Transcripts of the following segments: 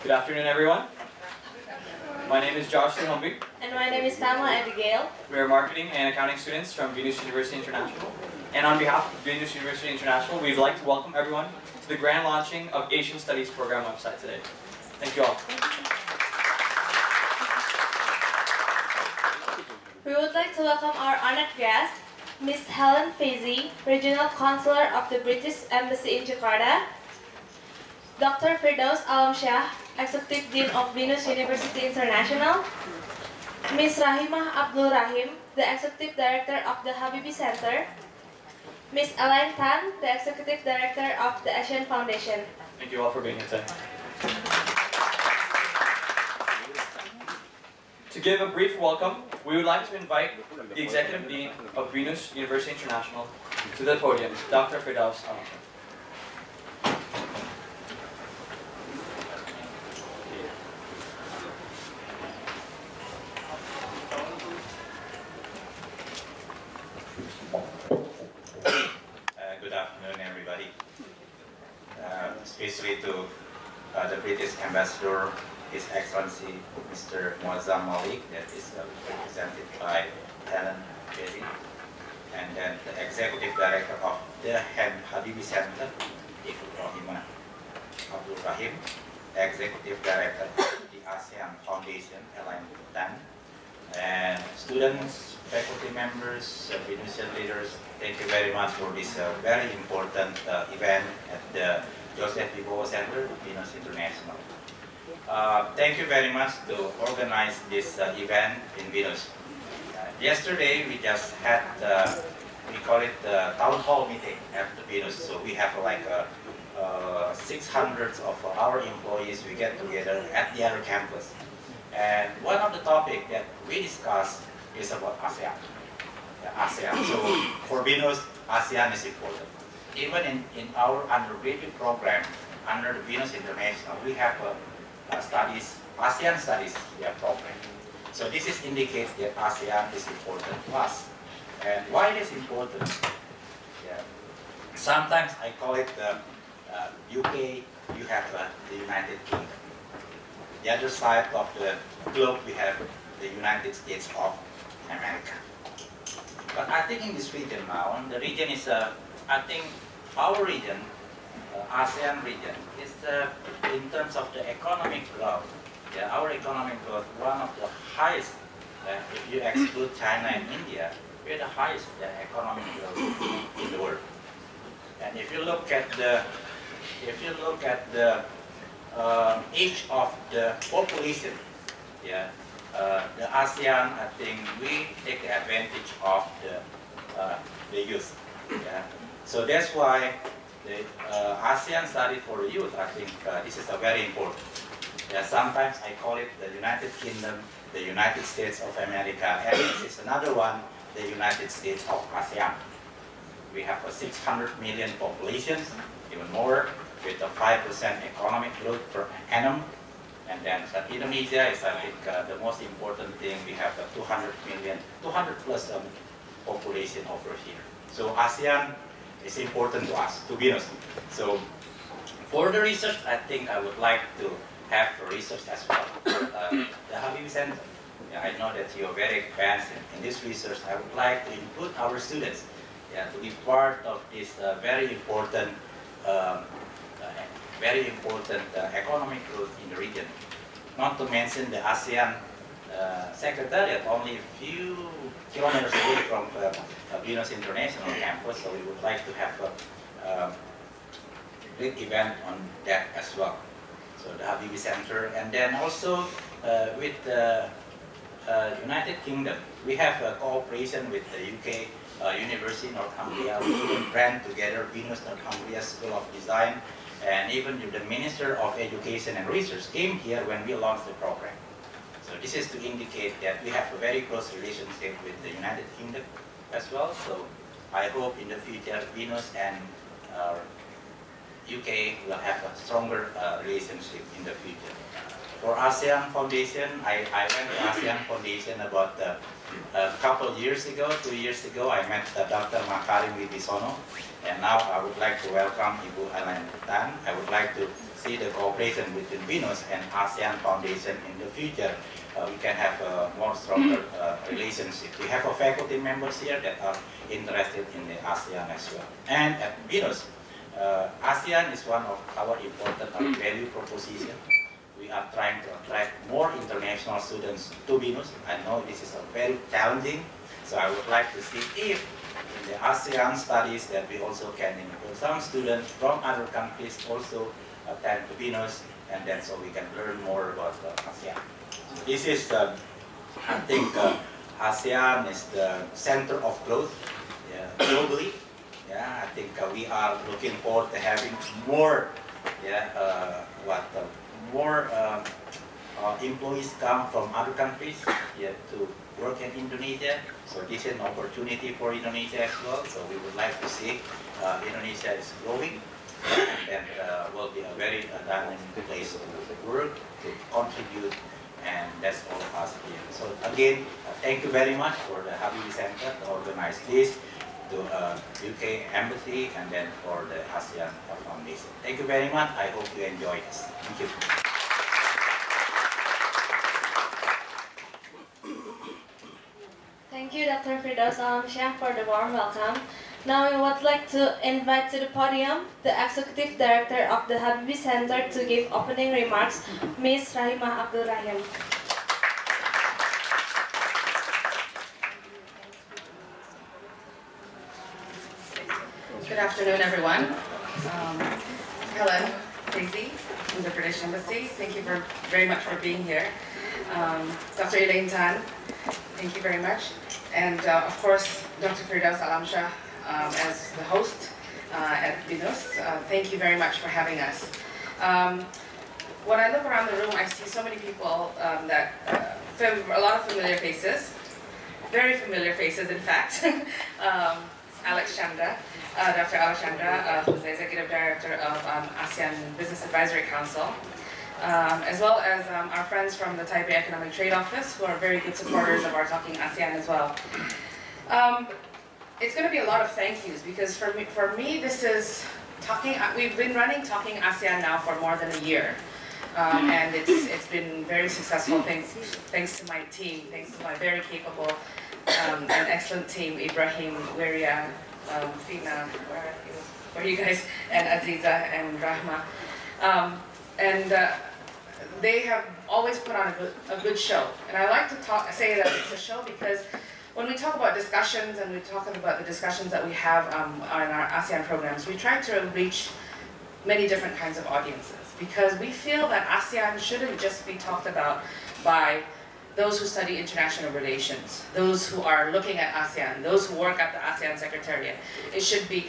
Good afternoon, everyone. My name is Josh Humby. And my name is Pamela Abigail. We are marketing and accounting students from Venus University International. And on behalf of Venus University International, we'd like to welcome everyone to the grand launching of Asian Studies program website today. Thank you all. We would like to welcome our honored guest, Ms. Helen Faizi, Regional Consular of the British Embassy in Jakarta, Dr. Firdaus Alamsyah, Executive Dean of Venus University International, Ms. Rahimah Abdul Rahim, the Executive Director of the Habibi Center, Ms. Elaine Tan, the Executive Director of the ASEAN Foundation. Thank you all for being here today. To give a brief welcome, we would like to invite the Executive Dean of Venus University International to the podium, Dr. Firdaus Alamsyah. Good afternoon, everybody. Especially to the British Ambassador, His Excellency Mr. Muazzam Malik, that is represented by Helen Faizi, and then the Executive Director of the Habibi Center, Ibu Rahimah Abdul Rahim, Executive Director of the ASEAN Foundation, Elaine Tan, and students, faculty members, Venusian leaders, thank you very much for this very important event at the Joseph Vivo Center, Venus International. Thank you very much to organize this event in Venus. Yesterday we just had, we call it the town hall meeting at the Venus. So we have like 600 of our employees, we get together at the other campus. And one of the topics that we discussed is about ASEAN. ASEAN. So for Venus, ASEAN is important. Even in our undergraduate program, under the Venus International, we have studies, ASEAN studies program. So this is indicates that ASEAN is important to us. And why it is important? Sometimes I call it the UK, you have the United Kingdom. The other side of the globe, we have the United States of America. But I think in this region now, the region is, I think our region, ASEAN region, is in terms of the economic growth, our economic growth, one of the highest, if you exclude China and India, we're the highest economic growth in the world. And if you look at the, age of the population, the ASEAN, I think we take the advantage of the youth. So that's why the ASEAN study for the youth, I think this is very important. Sometimes I call it the United Kingdom, the United States of America, and this is another one, the United States of ASEAN. We have a 600 million population, even more, with a 5% economic growth per annum. And then Indonesia is, I think, the most important thing. We have a 200 plus population over here. So ASEAN is important to us, to be honest. So for the research, I think I would like to have research as well. The Habibi Center, I know that you are very advanced in this research. I would like to include our students to be part of this very important economic growth in the region. Not to mention the ASEAN Secretariat, only a few kilometers away from Venus International campus, so we would like to have a big event on that as well. So the Habibi Center, and then also with the United Kingdom, we have a cooperation with the UK University Northumbria. We even ran together Venus Northumbria School of Design, and even the Minister of Education and Research came here when we launched the program. So this is to indicate that we have a very close relationship with the United Kingdom as well. So I hope in the future Venus and UK will have a stronger relationship in the future. For ASEAN Foundation, I went to ASEAN Foundation about a couple years ago, 2 years ago. I met Dr. Makarim Wibisono, and now I would like to welcome Ibu Elaine Tan. I would like to see the cooperation between Venus and ASEAN Foundation in the future. We can have a more stronger relationship. We have faculty members here that are interested in the ASEAN as well. And at Venus, ASEAN is one of our important value proposition. We are trying to attract more international students to Venus. I know this is a very challenging, so I would like to see if in the ASEAN studies that we also can include some students from other countries also attend to Venus, and then so we can learn more about ASEAN. This is, I think, ASEAN is the center of growth globally. Yeah, I think we are looking forward to having more, more employees come from other countries to work in Indonesia. So this is an opportunity for Indonesia as well. So we would like to see Indonesia is growing, and will be a very dynamic place to work, to contribute, and that's all of us here. So again, thank you very much for the Habibie Center to organize this, to UK Embassy, and then for the ASEAN Foundation. Thank you very much. I hope you enjoy this. Thank you. Thank you, Dr. Firdaus Alamsyah, for the warm welcome. Now we would like to invite to the podium the Executive Director of the Habibie Center to give opening remarks, Ms. Rahimah Abdul Rahim. Good afternoon, everyone. Helen Daisy from the British Embassy, thank you very much for being here. Dr. Elaine Tan, thank you very much. And of course, Dr. Firdaus Alamsyah as the host at Venus, thank you very much for having us. When I look around the room, I see so many people a lot of familiar faces, very familiar faces in fact. Alex Chandra, Dr. Alex Chandra, who's the Executive Director of ASEAN Business Advisory Council, as well as our friends from the Taipei Economic Trade Office, who are very good supporters of our Talking ASEAN as well. It's going to be a lot of thank yous, because for me this is we've been running Talking ASEAN now for more than a year. And it's been very successful thanks to my team, thanks to my very capable and excellent team, Ibrahim, Wiria, Fina, where are you guys, and Aziza and Rahma. They have always put on a good show. And I like to say that it's a show because when we talk about discussions and we talk about the discussions that we have on our ASEAN programs, we try to reach many different kinds of audiences, because we feel that ASEAN shouldn't just be talked about by those who study international relations, those who are looking at ASEAN, those who work at the ASEAN Secretariat. It should be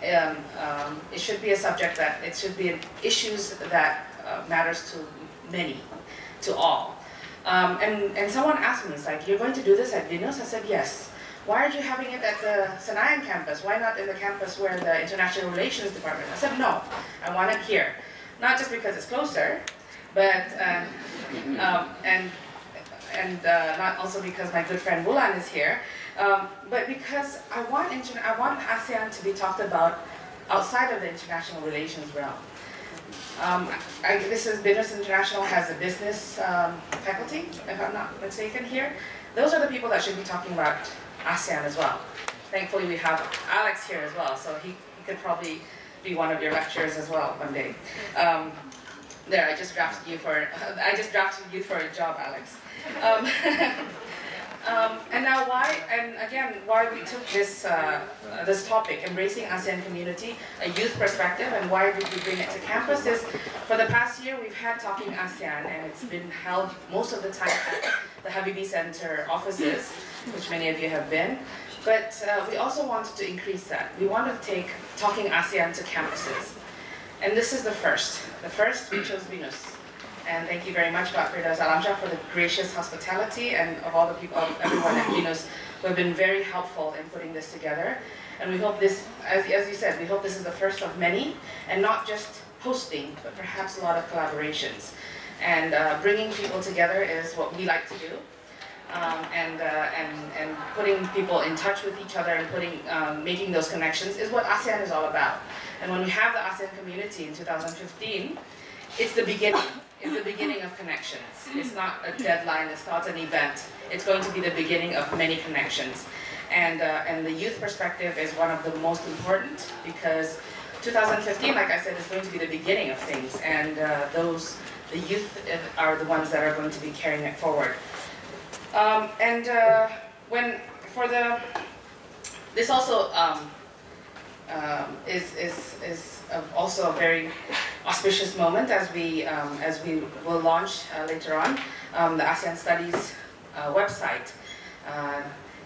a subject that it should be issues that matters to many, to all. And someone asked me, it's like, you're going to do this at Venus? I said, yes. Why are you having it at the Senayan campus? Why not in the campus where the International Relations Department? I said, no, I want it here. Not just because it's closer, but not also because my good friend Wulan is here, but because I want ASEAN to be talked about outside of the international relations realm. Venus International has a business faculty, if I'm not mistaken here. Those are the people that should be talking about ASEAN as well. Thankfully we have Alex here as well, so he could probably be one of your lecturers as well one day. There, I just drafted you for a job, Alex. And now why we took this topic, embracing ASEAN community, a youth perspective, and why did we bring it to campus is, for the past year we've had Talking ASEAN, and it's been held most of the time at the Habibie Center offices, which many of you have been. But we also wanted to increase that. We wanted to take Talking ASEAN to campuses. And this is the first. The first, we chose Venus. And thank you very much, Dr. Firdaus Alamsyah, for the gracious hospitality, and of all the people, everyone at Venus, who have been very helpful in putting this together. And we hope this, as you said, we hope this is the first of many, and not just hosting, but perhaps a lot of collaborations. And bringing people together is what we like to do. and putting people in touch with each other and making those connections is what ASEAN is all about. And when we have the ASEAN community in 2015, it's the beginning. It's the beginning of connections. It's not a deadline. It's not an event. It's going to be the beginning of many connections. And the youth perspective is one of the most important, because 2015, like I said, is going to be the beginning of things, and the youth are the ones that are going to be carrying it forward. This also is also a very auspicious moment as we will launch later on the ASEAN Studies website,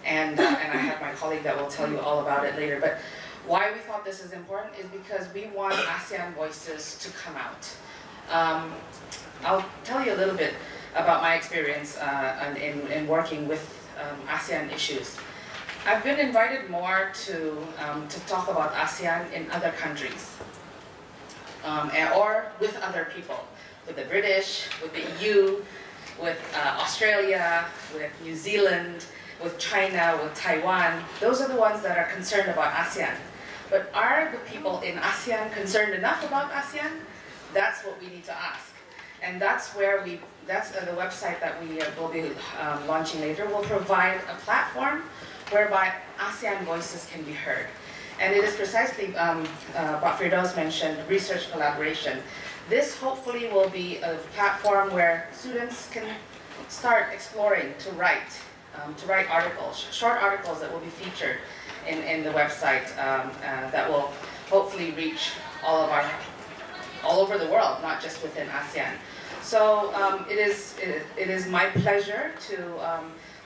and I have my colleague that will tell you all about it later. But why we thought this is important is because we want ASEAN voices to come out. I'll tell you a little bit about my experience in working with ASEAN issues. I've been invited more to talk about ASEAN in other countries, or with other people, with the British, with the EU, with Australia, with New Zealand, with China, with Taiwan. Those are the ones that are concerned about ASEAN. But are the people in ASEAN concerned enough about ASEAN? That's what we need to ask. And that's where that's the website that we will be launching later, will provide a platform whereby ASEAN voices can be heard. And it is precisely what Firdaus mentioned, research collaboration. This hopefully will be a platform where students can start exploring to write articles, short articles that will be featured in the website that will hopefully reach all over the world, not just within ASEAN. So it is my pleasure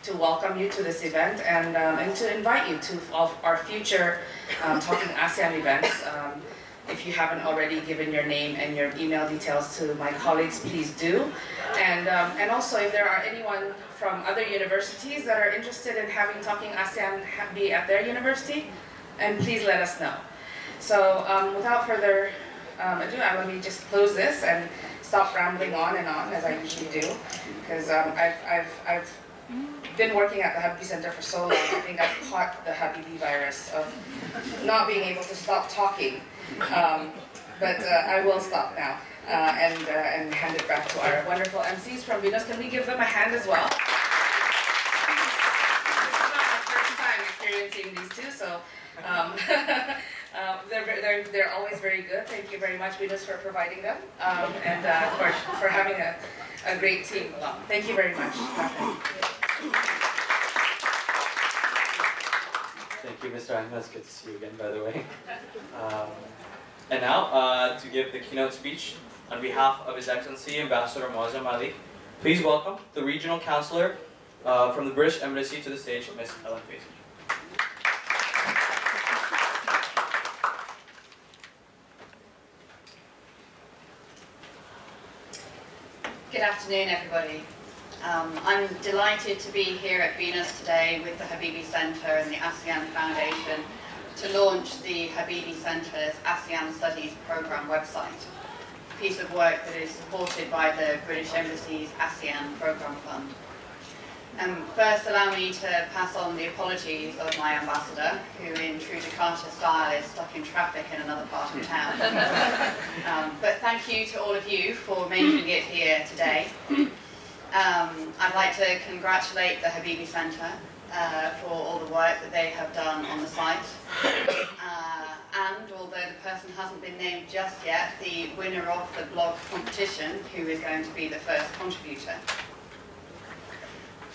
to welcome you to this event and to invite you to our future Talking ASEAN events. If you haven't already given your name and your email details to my colleagues, please do. And also, if there are anyone from other universities that are interested in having Talking ASEAN be at their university, and please let us know. So without further ado, let me just close this and stop rambling on and on as I usually do, because I've been working at the Habibi Center for so long. I think I've caught the Habibi virus of not being able to stop talking. But I will stop now and hand it back to our wonderful MCs from Venus. Can we give them a hand as well? This is not my first time experiencing these two, so they're always very good. Thank you very much, Venus, for providing them, and for having a great team along. Thank you very much. Thank you, Mr. Ahmed. It's good to see you again, by the way. And now, to give the keynote speech on behalf of His Excellency Ambassador Moazzam Ali, please welcome the Regional Counselor from the British Embassy to the stage, Ms. Helen Faisy. Good afternoon, everybody. I'm delighted to be here at Venus today with the Habibi Center and the ASEAN Foundation to launch the Habibi Center's ASEAN Studies Program website, a piece of work that is supported by the British Embassy's ASEAN Program Fund. First, allow me to pass on the apologies of my ambassador, who in true Jakarta style is stuck in traffic in another part of town. But thank you to all of you for making it here today. I'd like to congratulate the Habibi Center for all the work that they have done on the site. And although the person hasn't been named just yet, the winner of the blog competition, who is going to be the first contributor.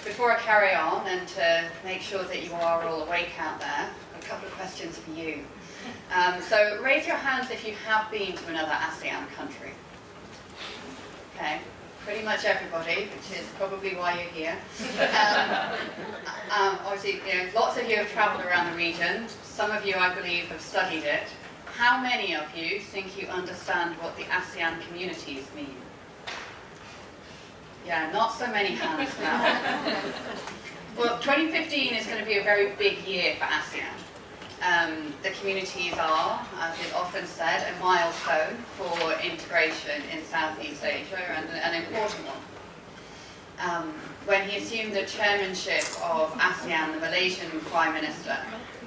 Before I carry on, and to make sure that you are all awake out there, a couple of questions for you. So raise your hands if you have been to another ASEAN country. Okay. Pretty much everybody, which is probably why you're here. Obviously, lots of you have travelled around the region. Some of you, I believe, have studied it. How many of you think you understand what the ASEAN communities mean? Yeah, not so many hands now. Well, 2015 is going to be a very big year for ASEAN. The communities are, as is often said, a milestone for integration in Southeast Asia, and an important one. When he assumed the chairmanship of ASEAN, the Malaysian Prime Minister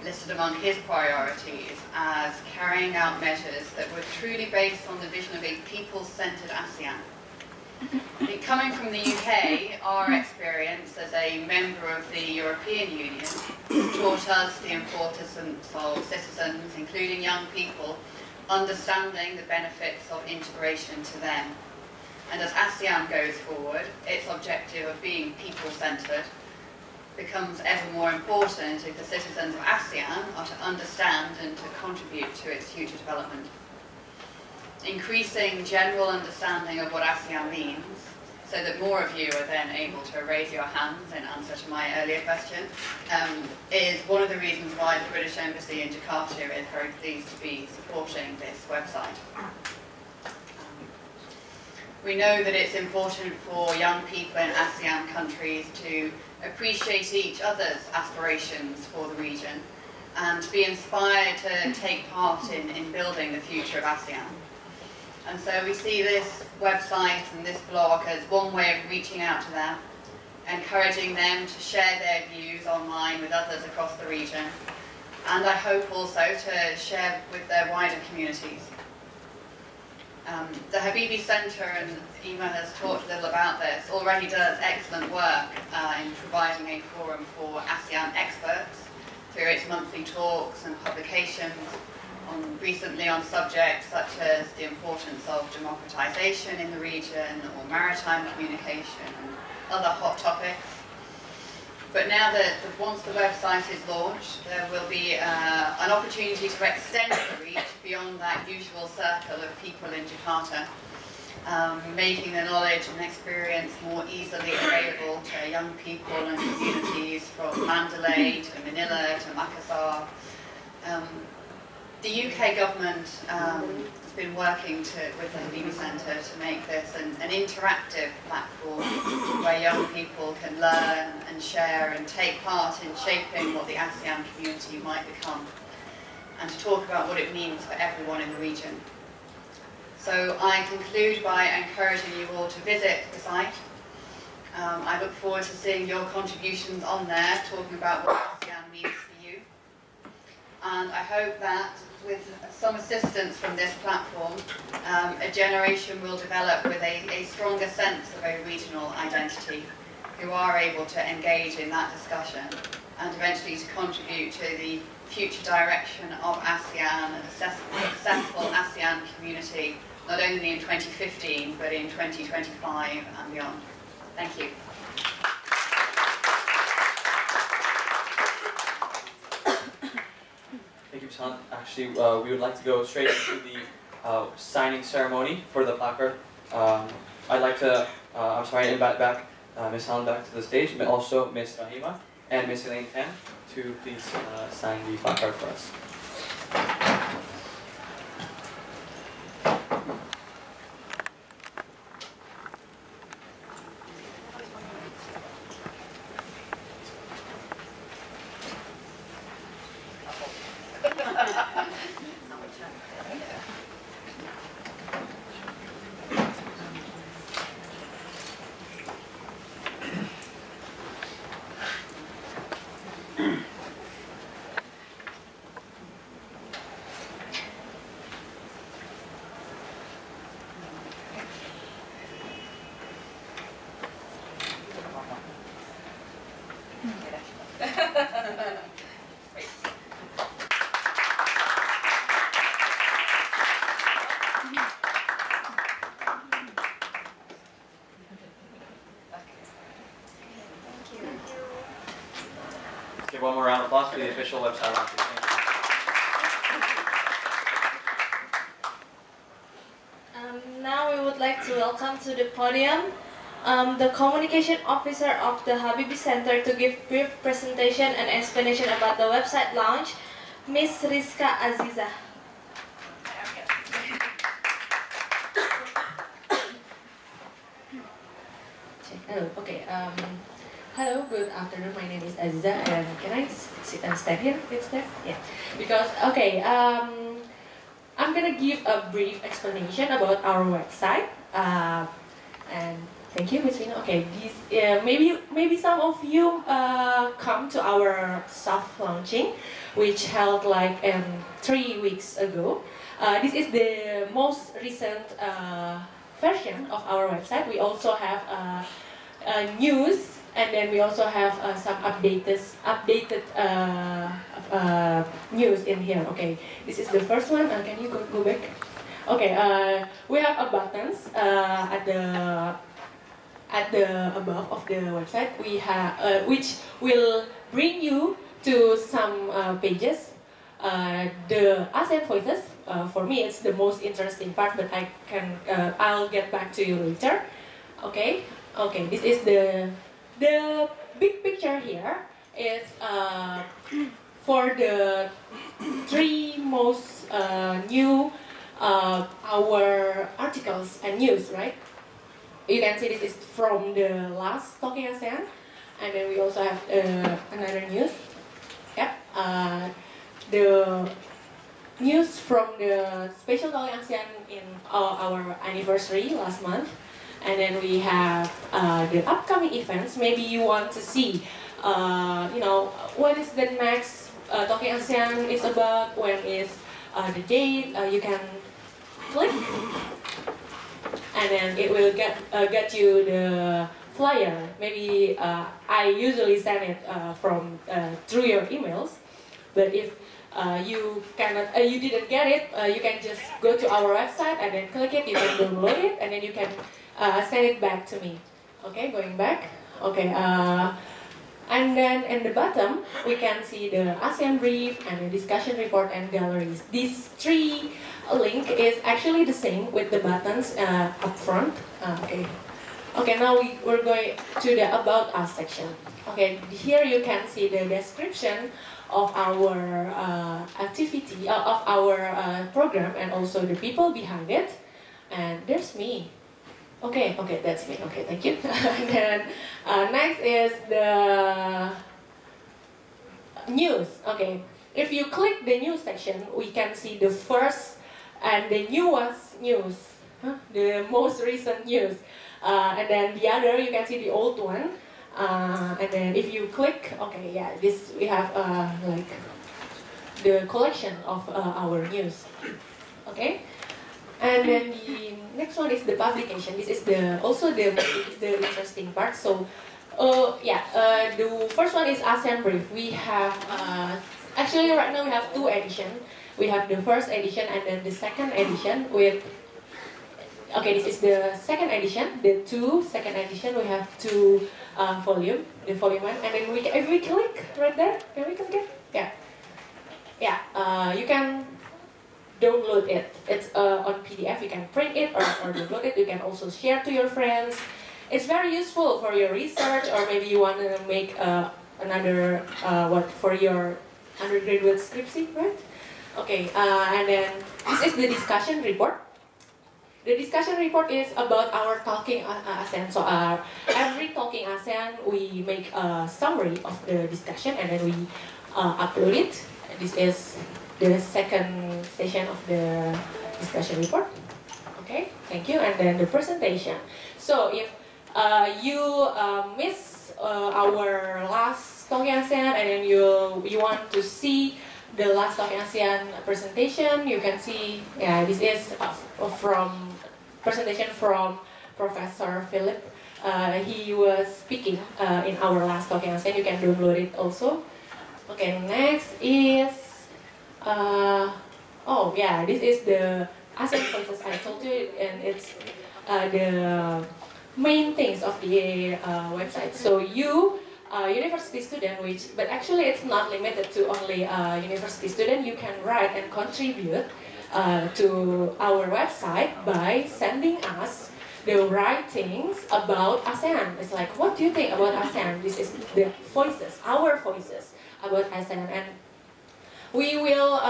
listed among his priorities as carrying out measures that were truly based on the vision of a people-centred ASEAN. I think coming from the UK, our experience as a member of the European Union taught us the importance of citizens, including young people, understanding the benefits of integration to them. And as ASEAN goes forward, its objective of being people-centred becomes ever more important if the citizens of ASEAN are to understand and to contribute to its future development. Increasing general understanding of what ASEAN means, so that more of you are then able to raise your hands in answer to my earlier question, is one of the reasons why the British Embassy in Jakarta is very pleased to be supporting this website. We know that it's important for young people in ASEAN countries to appreciate each other's aspirations for the region and to be inspired to take part in building the future of ASEAN. And so we see this website and this blog as one way of reaching out to them, encouraging them to share their views online with others across the region, and I hope also to share with their wider communities. The Habibie Centre, and Ima has talked a little about this, already does excellent work in providing a forum for ASEAN experts through its monthly talks and publications, recently on subjects such as the importance of democratization in the region or maritime communication and other hot topics. But now that once the website is launched, there will be an opportunity to extend the reach beyond that usual circle of people in Jakarta, making the knowledge and experience more easily available to young people and communities from Mandalay to Manila to Makassar. The UK government has been working with the Habibie Centre to make this an interactive platform where young people can learn and share and take part in shaping what the ASEAN community might become, and to talk about what it means for everyone in the region. So I conclude by encouraging you all to visit the site. I look forward to seeing your contributions on there, talking about what ASEAN means for you. And I hope that with some assistance from this platform, a generation will develop with a stronger sense of a regional identity, who are able to engage in that discussion and eventually to contribute to the future direction of ASEAN and a successful ASEAN community, not only in 2015 but in 2025 and beyond. Thank you. Thank you, Miss. Actually, we would like to go straight into the signing ceremony for the placard. I'd like to, invite back Ms. Han back to the stage, but also Ms. Rahima and Ms. Elaine Tan to please sign the placard for us. Give one more round of applause for the official website launch. Now we would like to welcome to the podium the Communication Officer of the Habibie Center to give brief presentation and explanation about the website launch, Ms. Rizka Aziza. Hello, okay. Hello, good afternoon. My name is Aziza, and can I stand here instead? Yeah. Because, okay, I'm gonna give a brief explanation about our website. And Thank you, Ms. Vina. Okay, maybe some of you come to our soft launching, which held like 3 weeks ago. This is the most recent version of our website. We also have news, and then we also have some updated news in here. Okay, this is the first one. Can you go back? Okay, we have a buttons at the above of the website. We have which will bring you to some pages. The ASEAN voices. For me, it's the most interesting part, but I'll get back to you later. Okay. Okay. This is the big picture here. Is for the 3 most new our articles and news, right? You can see this is from the last Talking ASEAN, and then we also have another news. Yep, the news from the special Talking ASEAN in our anniversary last month, and then we have the upcoming events. Maybe you want to see, you know, what is the next Talking ASEAN is about, when is the date. You can click. And then it will get you the flyer. Maybe I usually send it from through your emails, but if you cannot, you didn't get it, you can just go to our website and then click it. You can download it, and then you can send it back to me. Okay, going back. Okay, and then in the bottom we can see the ASEAN brief and the discussion report and galleries. These 3 link is actually the same with the buttons up front. Okay. Okay, now we're going to the About Us section. Okay, here you can see the description of our activity, of our program, and also the people behind it. And there's me. Okay, okay, that's me. Okay, thank you. And then next is the news. Okay, if you click the news section, we can see the first and the newest news, the most recent news. And then the other, you can see the old one. And then if you click, okay, yeah, this we have like the collection of our news. Okay, and then the next one is the publication. This is also the interesting part. So, yeah, the first one is ASEAN brief. We have actually right now we have 2 editions. We have the first edition and then the second edition with, okay, this is the second edition, the second edition, we have 2 volume, the volume 1, and then if we click right there, can we click it? Yeah. Yeah, you can download it. It's on PDF, you can print it or download it. You can also share to your friends. It's very useful for your research, or maybe you want to make another, for your undergraduate scriptsy, right? Okay, and then this is the discussion report. The discussion report is about our Talking ASEAN. So every Talking ASEAN, we make a summary of the discussion, and then we upload it. This is the second session of the discussion report. Okay, thank you. And then the presentation. So if you miss our last Talking ASEAN, and then you want to see the last Talking ASEAN presentation, you can see, yeah, this is from presentation from Professor Philip. He was speaking in our last Talking ASEAN. You can download it also. Okay, next is, oh yeah, this is the ASEAN Voices I told you, and it's the main things of the website. So you, university student, but actually it's not limited to only university student. You can write and contribute to our website by sending us the writings about ASEAN. It's like, what do you think about ASEAN? This is the voices, our voices about ASEAN, and we will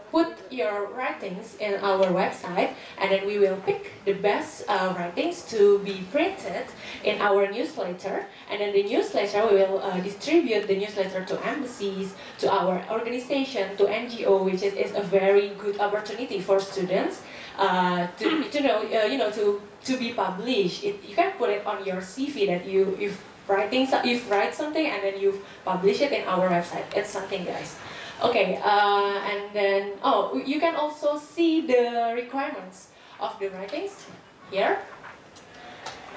put your writings in our website, and then we will pick the best writings to be printed in our newsletter, and then the newsletter, we will distribute the newsletter to embassies, to our organization, to NGO, which is a very good opportunity for students to know to be published. You can put it on your CV that you've write something and then you publish it in our website. It's something, guys. Okay, and then you can also see the requirements of the writings here.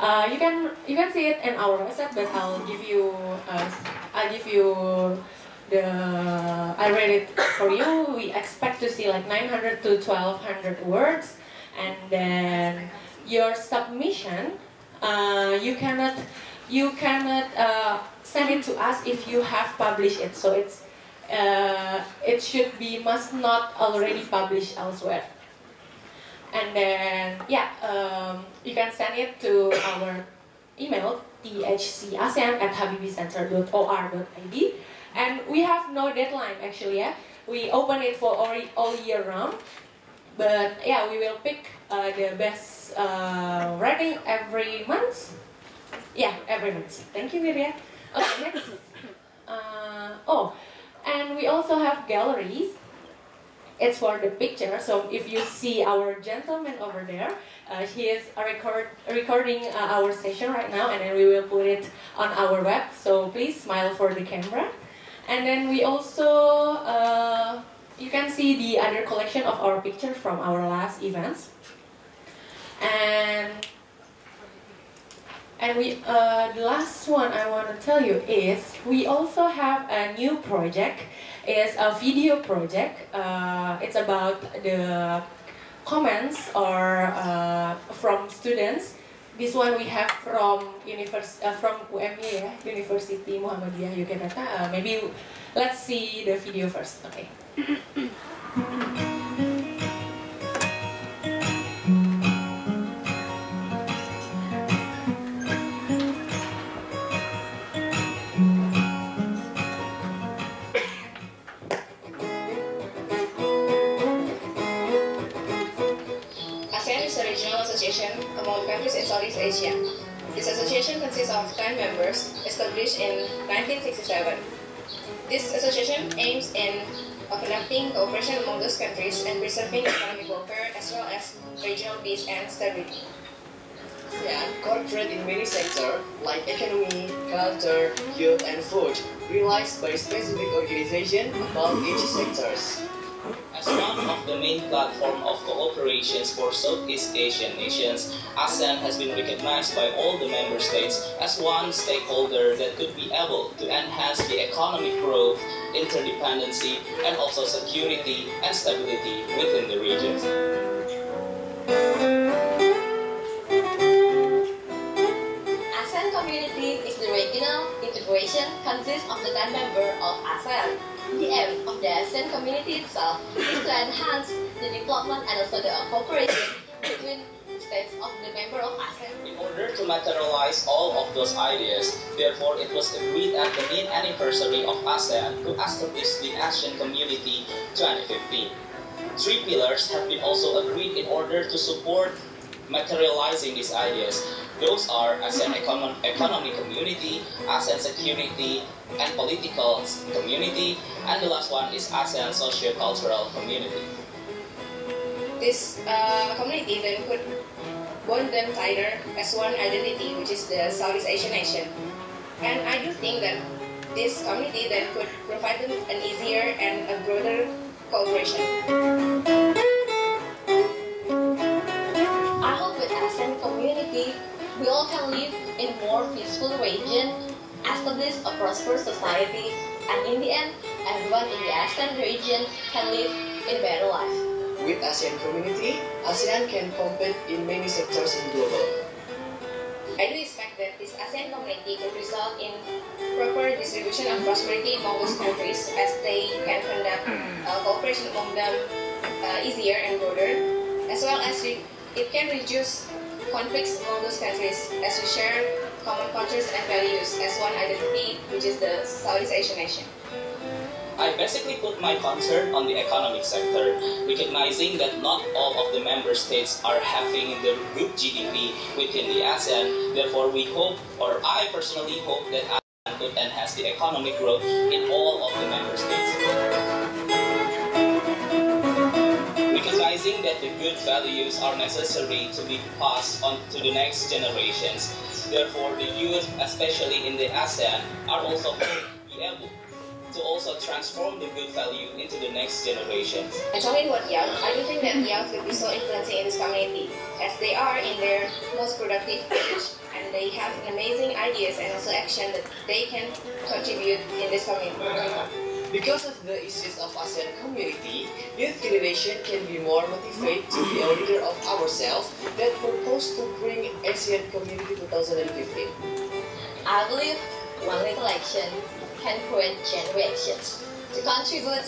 You can see it in our website, but I'll give you I read it for you. We expect to see like 900 to 1200 words, and then your submission you cannot send it to us if you have published it. So it must not already published elsewhere. And then you can send it to our email thcasean@habibicenter.or.id, and we have no deadline actually. We open it for all year round, but we will pick the best writing every month. Every month. Thank you, Virya. Okay, next. And we also have galleries. It's for the picture. So if you see our gentleman over there, he is recording our session right now, and then we will put it on our web. So please smile for the camera. And then we also, you can see the other collection of our pictures from our last events. And the last one I want to tell you is we also have a new project. It's a video project. It's about the comments or from students. This one we have from UMY, University Muhammadiyah Yogyakarta. Maybe let's see the video first. Okay. ASEAN is a regional association among countries in Southeast Asia. This association consists of 10 members, established in 1967. This association aims in conducting cooperation among those countries and preserving economic welfare as well as regional peace and stability. ASEAN cooperate in many sectors like economy, culture, youth, and food, realized by specific organizations about each sectors. As one of the main platform of cooperations for Southeast Asian nations, ASEAN has been recognized by all the member states as one stakeholder that could be able to enhance the economic growth, interdependency, and also security and stability within the region. ASEAN community is the regional integration consists of the 10 members of ASEAN. The aim of the ASEAN community itself is to enhance the development and also the cooperation between states of the member of ASEAN. In order to materialize all of those ideas, therefore it was agreed at the 10th anniversary of ASEAN to establish the ASEAN Community 2015. 3 pillars have been also agreed in order to support materializing these ideas. Those are ASEAN Economic Community, ASEAN Security and Political Community, and the last one is ASEAN Socio-Cultural Community. This community then could bond them tighter as one identity, which is the Southeast Asian nation. And I do think that this community then could provide them an easier and a broader cooperation. I hope with ASEAN community, we all can live in more peaceful region, establish a prosperous society, and in the end, everyone in the ASEAN region can live in a better life. With ASEAN community, ASEAN can compete in many sectors in global. I do expect that this ASEAN community could result in proper distribution of prosperity among those countries, as they can conduct cooperation among them easier and broader, as well as it can reduce conflicts among those countries as we share common cultures and values as one identity, which is the Southeast Asian nation. I basically put my concern on the economic sector, recognizing that not all of the member states are having the good GDP within the ASEAN. Therefore, we hope, or I personally hope, that ASEAN could enhance the economic growth in all of the member states. recognizing that the good values are necessary to be passed on to the next generations. Therefore, the youth, especially in the ASEAN, are also be able to also transform the good value into the next generations. And talking about young, I do think that young will be so influential in this community, as they are in their most productive age, and they have amazing ideas and also action that they can contribute in this community. Because of the issues of ASEAN community, youth generation can be more motivated to be a leader of ourselves that propose to bring ASEAN Community 2015. I believe one little action can create generations. To contribute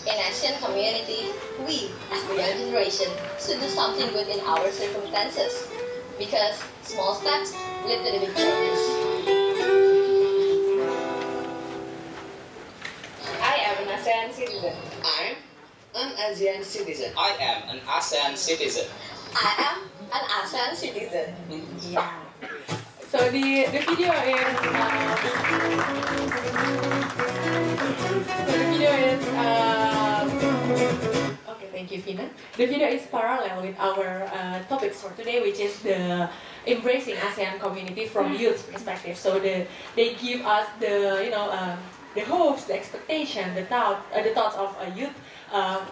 in ASEAN community, we, as the young generation, should do something good in our circumstances. Because small steps lead to the big changes. I am an ASEAN citizen. I'm an ASEAN citizen. I am an ASEAN citizen. I am an ASEAN citizen. Yeah. So the video is okay. Thank you, Fina. The video is parallel with our topics for today, which is the embracing ASEAN community from youth perspective. So they give us the the hopes, the expectation, the thoughts of youth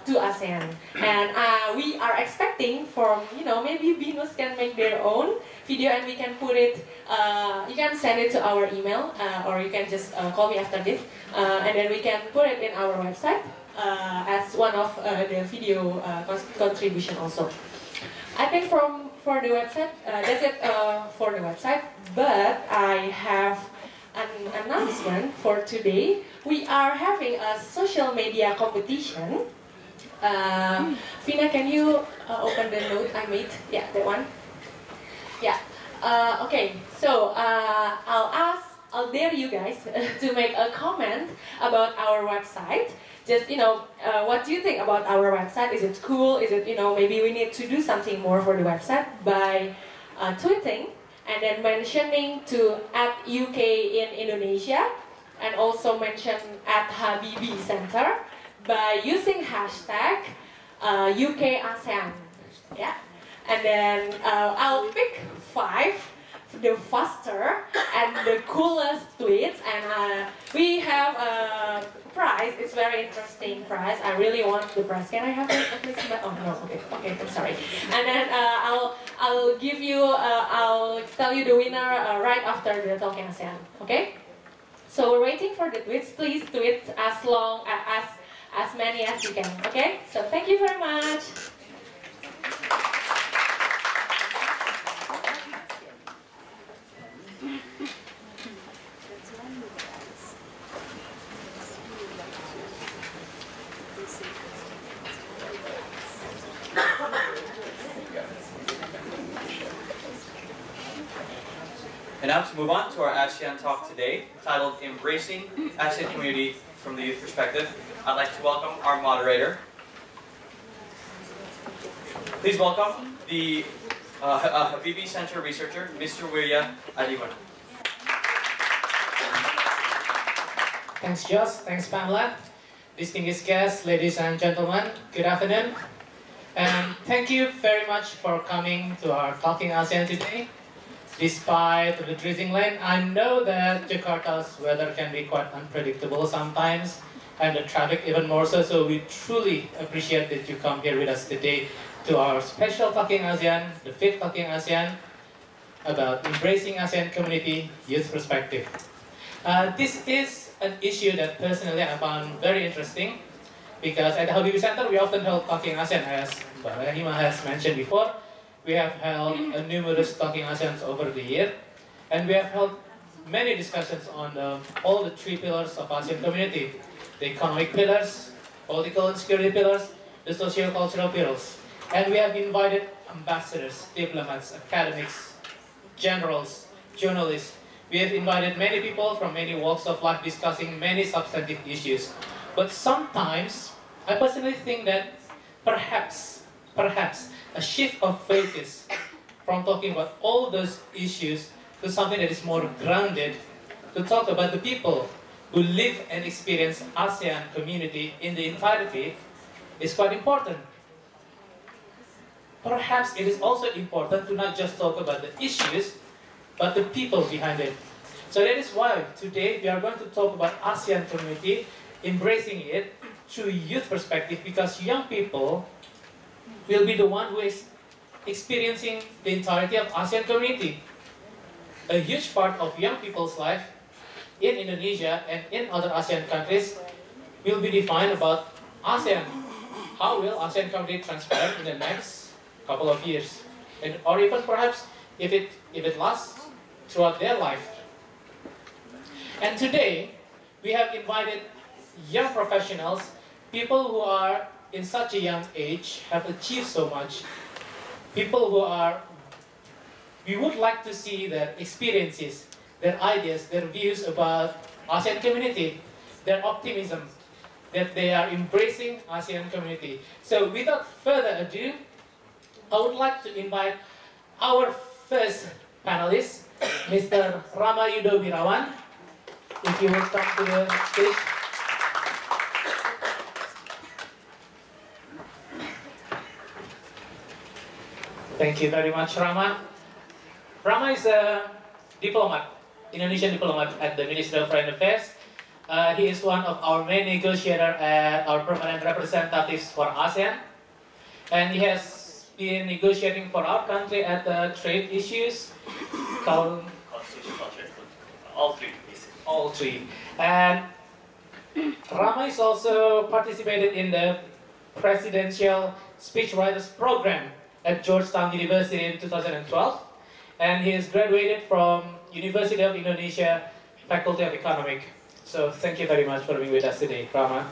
to ASEAN, and we are expecting from maybe Venus can make their own video and we can put it. You can send it to our email or you can just call me after this, and then we can put it in our website as one of the video contribution also. I think for the website that's it for the website, but I have an announcement for today. We are having a social media competition. Fina, can you open the note I made? Yeah, that one. Yeah. Okay. So I'll dare you guys to make a comment about our website. Just what do you think about our website? Is it cool? Is it maybe we need to do something more for the website by tweeting and then mentioning to @UK in Indonesia, and also mention @Habibi Center by using hashtag UK ASEAN. Yeah, and then I'll pick 5 the faster and the coolest tweets, and we have a prize. It's very interesting prize. I really want the prize. Can I have it at least? Oh no, okay, I'm sorry. And then I'll give you, I'll tell you the winner right after the Talking ASEAN. Okay? So we're waiting for the tweets. Please tweet as long as many as you can. Okay? So thank you very much. And now to move on to our ASEAN talk today, titled Embracing ASEAN Community from the Youth Perspective, I'd like to welcome our moderator. Please welcome the Habibi Center researcher, Mr. Wirya Adiman. Thanks, Joss. Thanks, Pamela. Distinguished guests, ladies and gentlemen, good afternoon. And thank you very much for coming to our Talking ASEAN today. Despite the drizzling rain, I know that Jakarta's weather can be quite unpredictable sometimes, and the traffic even more so, so we truly appreciate that you come here with us today to our special Talking ASEAN, the 5th Talking ASEAN, about embracing ASEAN community youth perspective. This is an issue that personally I found very interesting, because at the Habibi Center we often hold Talking ASEAN, as Mbak Rahima has mentioned before. We have held numerous Talking ASEANs over the year, and we have held many discussions on all the 3 pillars of ASEAN community: the economic pillars, political and security pillars, the socio-cultural pillars. And we have invited ambassadors, diplomats, academics, generals, journalists. We have invited many people from many walks of life discussing many substantive issues. But sometimes, I personally think that perhaps a shift of focus from talking about all those issues to something that is more grounded, to talk about the people who live and experience ASEAN community in the entirety, is quite important. perhaps it is also important to not just talk about the issues, but the people behind it. So that is why today we are going to talk about ASEAN community, embracing it through youth perspective, because young people will be the one who is experiencing the entirety of ASEAN community. A huge part of young people's life in Indonesia and in other ASEAN countries will be defined about ASEAN. How will ASEAN community transform in the next couple of years? And, or even perhaps if it lasts throughout their life. And today, we have invited young professionals, people who are in such a young age, have achieved so much, people who are, we would like to see their experiences, their ideas, their views about ASEAN community, their optimism, that they are embracing ASEAN community. So without further ado, I would like to invite our first panelist, Mr. Rama Yudo Wirawan. If you would come to the stage. Thank you very much, Rama. Rama is a diplomat, Indonesian diplomat at the Ministry of Foreign Affairs. He is one of our main negotiators and our permanent representatives for ASEAN. And he has been negotiating for our country at the trade issues, all three. And Rama is also participated in the Presidential Speechwriters Program at Georgetown University in 2012. And he is graduated from University of Indonesia, Faculty of Economics. So thank you very much for being with us today, Rama.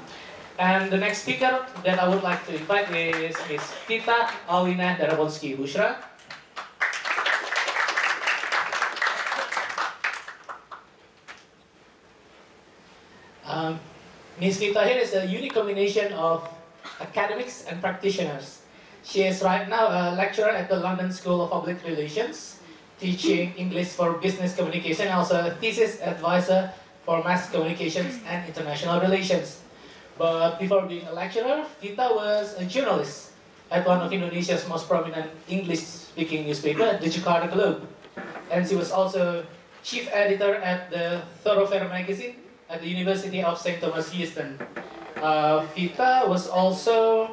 And the next speaker that I would like to invite is Ms. Tita Alwina Darabonsky Bushra. Ms. Tita here is a unique combination of academics and practitioners. She is right now a lecturer at the London School of Public Relations, teaching English for Business Communication, and also a thesis advisor for Mass Communications and International Relations. But before being a lecturer, Tita was a journalist at one of Indonesia's most prominent English-speaking newspaper, the Jakarta Globe. And she was also chief editor at the Thoroughfare magazine at the University of St. Thomas, Houston. Tita was also,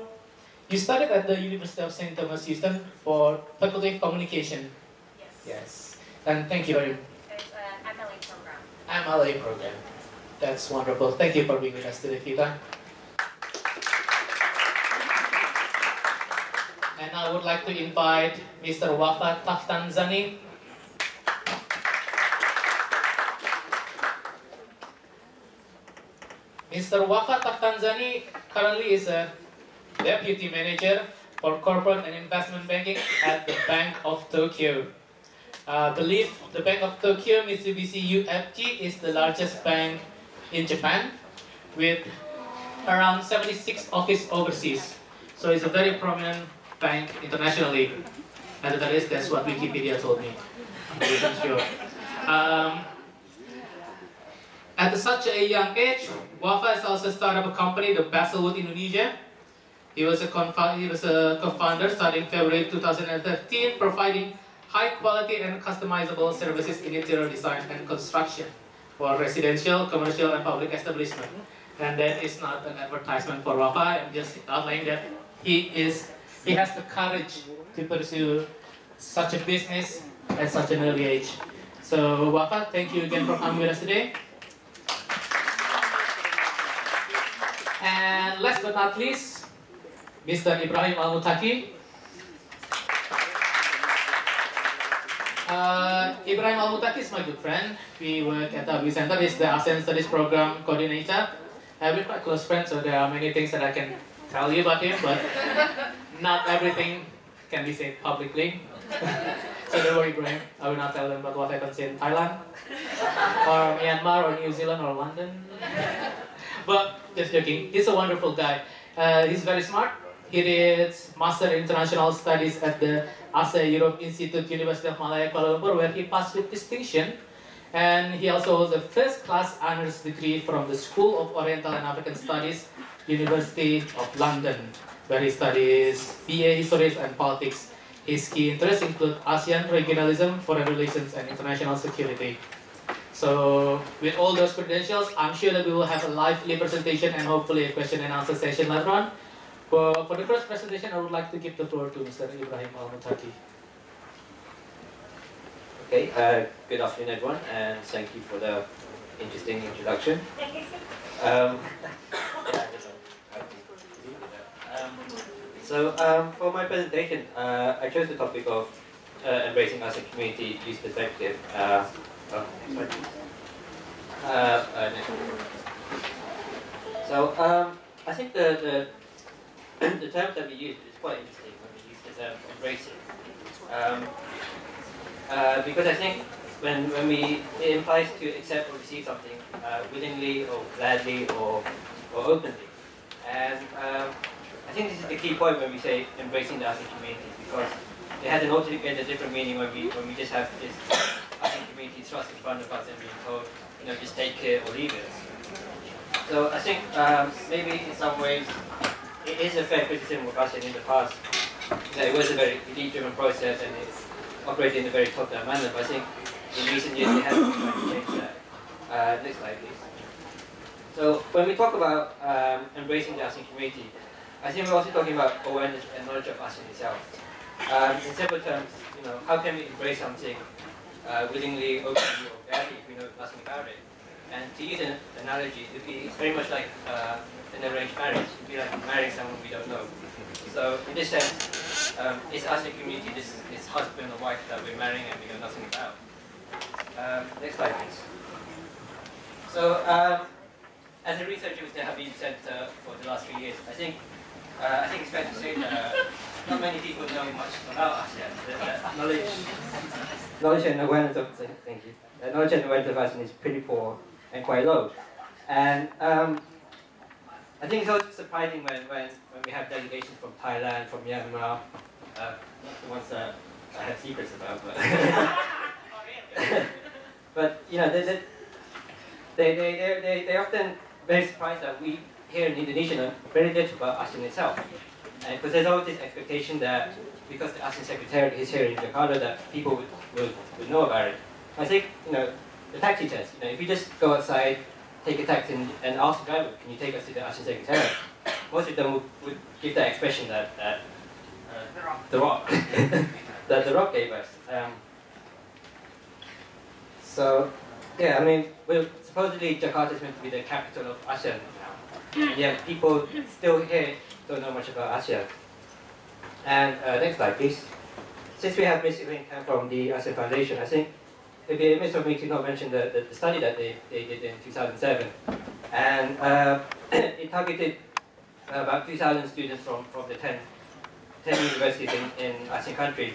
you studied at the University of St. Thomas, Houston for Faculty of Communication. Yes. And thank you very much. It's an MLA program. MLA program. That's wonderful. Thank you for being with us today, Tita. And I would like to invite Mr. Wafa Taftanzani. Mr. Wafa Taftanzani currently is a Deputy Manager for Corporate and Investment Banking at the Bank of Tokyo. I believe the Bank of Tokyo, Mitsubishi UFJ, is the largest bank in Japan with around 76 offices overseas. So it's a very prominent bank internationally. And that is, that's what Wikipedia told me. I'm pretty sure. At such a young age, Wafa has also started up a company, the Baselwood Indonesia. He was a co-founder starting February 2013, providing high-quality and customizable services in interior design and construction for residential, commercial, and public establishment. And that is not an advertisement for Wafa. I'm just outlining that he has the courage to pursue such a business at such an early age. So Wafa, thank you again for coming with us today. And last but not least, Mr. Ibrahim Al-Mutaki. Ibrahim Al-Mutaki is my good friend. We work at the Center. He's the ASEAN Studies Program Coordinator. We're quite close friends, so there are many things that I can tell you about him, but not everything can be said publicly. So don't worry, Ibrahim. I will not tell them about what happens in Thailand, or Myanmar, or New Zealand, or London. But just joking, he's a wonderful guy. He's very smart. He did Master in International Studies at the Asia Europe Institute, University of Malaya, Kuala Lumpur, where he passed with distinction. And he also holds a first-class honors degree from the School of Oriental and African Studies, University of London. where he studies BA History and Politics. His key interests include ASEAN regionalism, foreign relations, and international security. So, with all those credentials, I'm sure that we will have a lively presentation and hopefully a question and answer session later on. But for the first presentation, I would like to give the floor to Mr. Ibrahim Al-Mutaki. Okay, good afternoon everyone, and thank you for the interesting introduction. For my presentation, I chose the topic of embracing ASEAN community youth perspective. I think the term that we use is quite interesting when we use the term embracing. Because I think when it implies to accept or receive something willingly or gladly or openly. And I think this is the key point when we say embracing the ASEAN community, because it has an altogether different meaning when we just have this ASEAN community thrust in front of us and being told, just take it or leave it. So I think maybe in some ways it is a fair criticism of ASEAN in the past that it was a very elite-driven process and it's operated in a very top-down manner. But I think in recent years they have been trying to change that. Next slide, please. So when we talk about embracing the ASEAN community, I think we're also talking about awareness and knowledge of ASEAN itself. In simple terms, how can we embrace something willingly, openly, or gladly if we know nothing about it? And to use an analogy, it would be very much like an arranged marriage. It would be like marrying someone we don't know. So in this sense, it's ASEAN community, this husband or wife that we're marrying and we know nothing about. Next slide, please. So as a researcher with the Habib Center for the last 3 years, I think it's fair to say that not many people know much about ASEAN. Knowledge and awareness of knowledge and awareness of ASEAN is pretty poor and quite low. And I think it's also surprising when we have delegations from Thailand, from Myanmar, not the ones that I have secrets about, but they often very surprised that we here in Indonesia know very little about ASEAN itself. Because there's always this expectation that because the ASEAN Secretariat is here in Jakarta that people would know about it. I think, the taxi test, if you just go outside, take a taxi and ask the driver, can you take us to the ASEAN Secretariat? Most of them would give that expression that The Rock, that The Rock gave us. Supposedly Jakarta is meant to be the capital of ASEAN now. And yet people still here don't know much about ASEAN. And next slide, please. Since we have Ms. Elaine Tan from the ASEAN Foundation, I think it would be amiss of me to not mention the study that they did in 2007. And it targeted about 2,000 students from the 10 universities in ASEAN countries.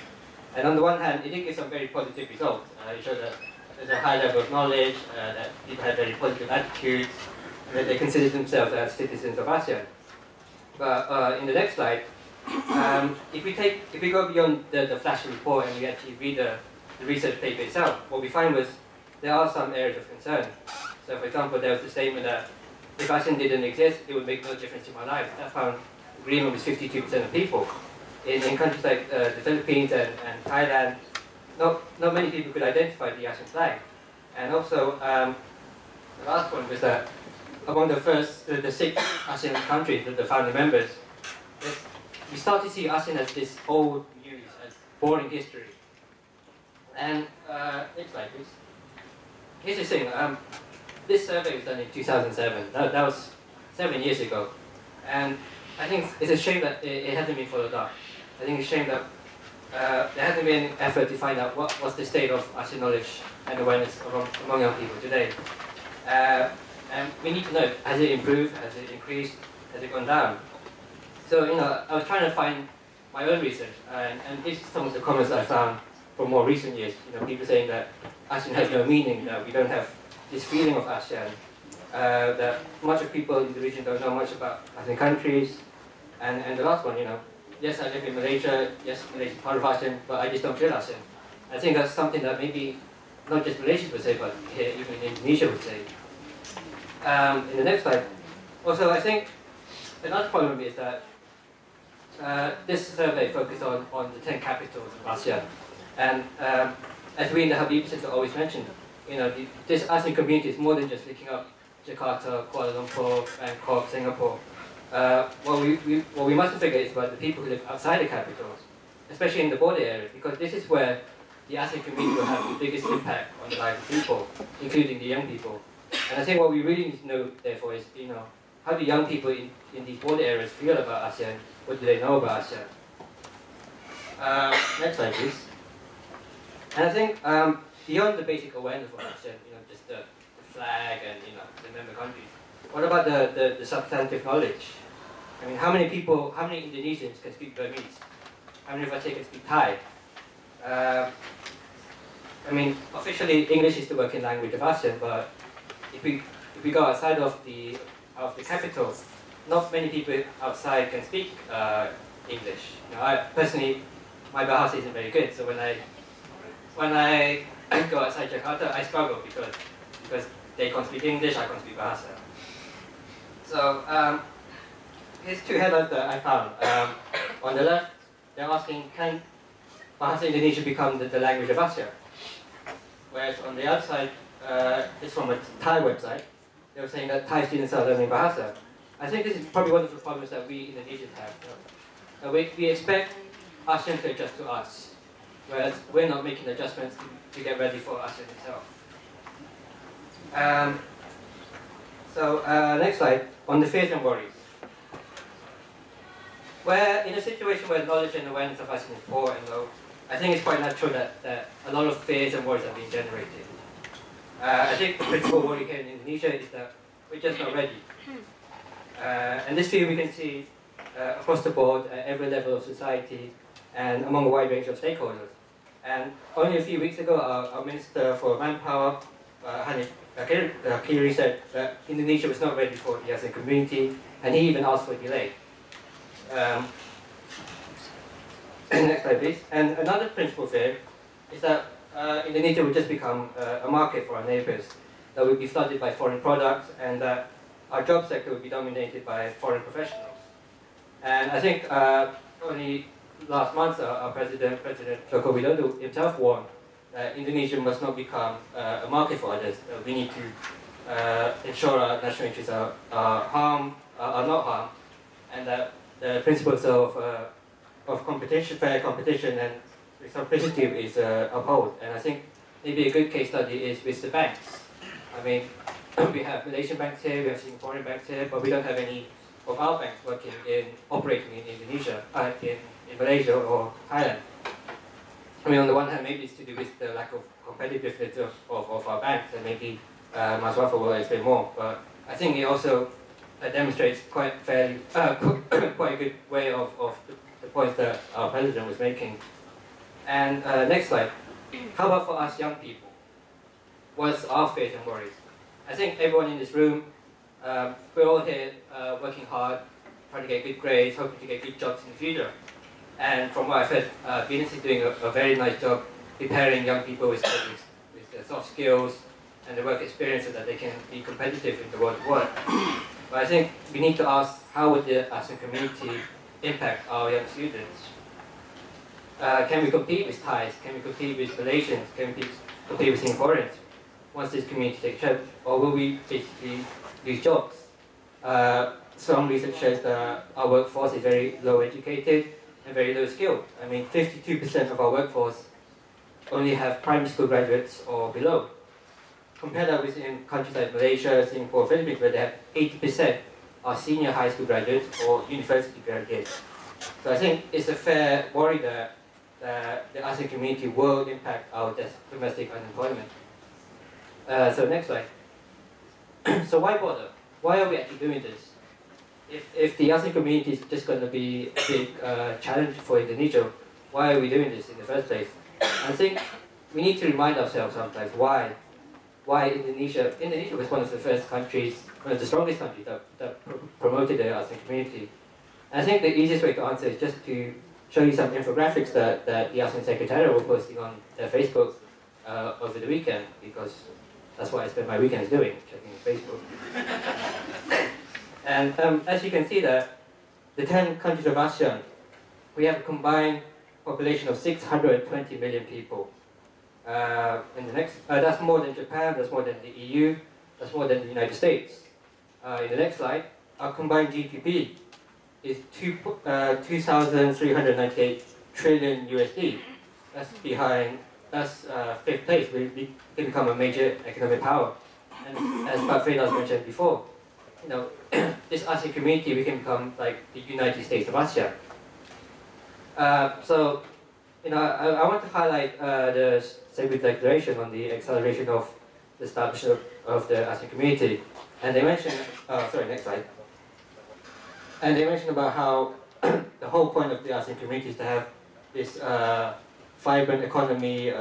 And on the one hand, it did give some very positive results. It showed that there's a high level of knowledge, that people had very positive attitudes, and that they considered themselves as citizens of ASEAN. But in the next slide, if we go beyond the flash report and we actually read the research paper itself, what we find was there are some areas of concern. So for example, there was the statement that if ASEAN didn't exist, it would make no difference in my life. That found agreement with 52% of people. In countries like the Philippines and Thailand, not many people could identify the ASEAN flag. And also, the last point was that among the 6 ASEAN countries, the founder members, we start to see ASEAN as this old news, as boring history. And next slide, please. Here's the thing. This survey was done in 2007. That was 7 years ago. And I think it's a shame that it hasn't been followed up. I think it's a shame that there hasn't been an effort to find out what's the state of ASEAN knowledge and awareness among young people today. And we need to know, has it improved, has it increased, has it gone down? So, I was trying to find my own research, and these are some of the comments I found from more recent years. People saying that ASEAN has no meaning, that we don't have this feeling of ASEAN, that much of people in the region don't know much about ASEAN countries, and the last one, yes, I live in Malaysia, yes, Malaysia is part of ASEAN, but I just don't feel ASEAN. I think that's something that maybe not just Malaysians would say, but here, even Indonesia would say. In the next slide, also I think another problem is that this survey focused on the 10 capitals of ASEAN. And as we in the Habib Center always mention, this ASEAN community is more than just looking up Jakarta, Kuala Lumpur, Bangkok, Singapore. What we must figure is about the people who live outside the capitals, especially in the border areas, because this is where the ASEAN community will have the biggest impact on the lives of people, including the young people. And I think what we really need to know, therefore, is how do young people in these border areas feel about ASEAN? What do they know about ASEAN? Next slide, please. And I think beyond the basic awareness of ASEAN, just the flag and the member countries, what about the substantive knowledge? I mean, how many Indonesians can speak Burmese? How many of us here can speak Thai? I mean, officially English is the working language of ASEAN, but if we go outside of the capital, not many people outside can speak English. I personally, my Bahasa isn't very good, so when I go outside Jakarta, I struggle because they can't speak English, I can't speak Bahasa. So here's two headlines that I found. On the left, they're asking, can Bahasa Indonesia become the language of ASEAN? Whereas on the other side, it's from a Thai website. They were saying that Thai students are learning Bahasa. I think this is probably one of the problems that we Indonesians have. We expect ASEAN to adjust to us, whereas we're not making adjustments to get ready for ASEAN itself. Next slide, on the fears and worries. Where in a situation where knowledge and awareness of ASEAN is poor and low, I think it's quite natural that a lot of fears and worries are being generated. I think the principal worry here in Indonesia is that we're just not ready. And this fear we can see across the board at every level of society and among a wide range of stakeholders. And only a few weeks ago, our Minister for Manpower, Hanif Kiri, said that Indonesia was not ready for the ASEAN community, and he even asked for a delay. Next slide, please. And another principal fear is that Indonesia will just become a market for our neighbors, that will be flooded by foreign products, and that our job sector will be dominated by foreign professionals. And I think only last month, our President Joko Widodo himself warned that Indonesia must not become a market for others. We need to ensure our national interests are not harmed, and that the principles of competition, fair competition, and simplicity is upheld. And I think maybe a good case study is with the banks. I mean, we have Malaysian banks here, we have Singaporean banks here, but we don't have any of our banks operating in Indonesia, in Malaysia or Thailand. I mean, on the one hand, maybe it's to do with the lack of competitiveness of our banks, and maybe Mas Wafa will explain more. But I think it also demonstrates quite a good way of the points that our president was making. And next slide. How about for us young people? What's our fears and worries? I think everyone in this room, we're all here working hard, trying to get good grades, hoping to get good jobs in the future. And from what I've heard, Venus is doing a very nice job preparing young people with their soft skills and the work experience so that they can be competitive in the world of work. But I think we need to ask, how would the ASEAN community impact our young students? Can we compete with Thais? Can we compete with Malaysians? Can we compete with Singaporeans once this community takes shape? Or will we basically lose jobs? Some research shows that our workforce is very low educated and very low skilled. I mean, 52% of our workforce only have primary school graduates or below. Compare that with in countries like Malaysia, Singapore, Philippines, where they have 80% are senior high school graduates or university graduates. So I think it's a fair worry that the ASEAN community will impact our domestic unemployment. So next slide. So why bother? Why are we actually doing this? If the ASEAN community is just going to be a big challenge for Indonesia, why are we doing this in the first place? I think we need to remind ourselves sometimes why Indonesia was one of the first countries, one of the strongest countries that promoted the ASEAN community. And I think the easiest way to answer is just to show you some infographics that the ASEAN Secretariat were posting on their Facebook over the weekend, because that's what I spend my weekends doing, checking Facebook. And as you can see that the 10 countries of ASEAN we have a combined population of 620 million people. That's more than Japan, that's more than the EU, that's more than the United States. In the next slide, our combined GDP is 2,398 trillion USD. That's fifth place. We can become a major economic power. And as Pak Fedas mentioned before, this ASEAN community, we can become like the United States of ASEAN. So, I want to highlight the Cebu Declaration on the acceleration of the establishment of the ASEAN community. And they mentioned, next slide. And they mentioned about how the whole point of the ASEAN community is to have this vibrant economy,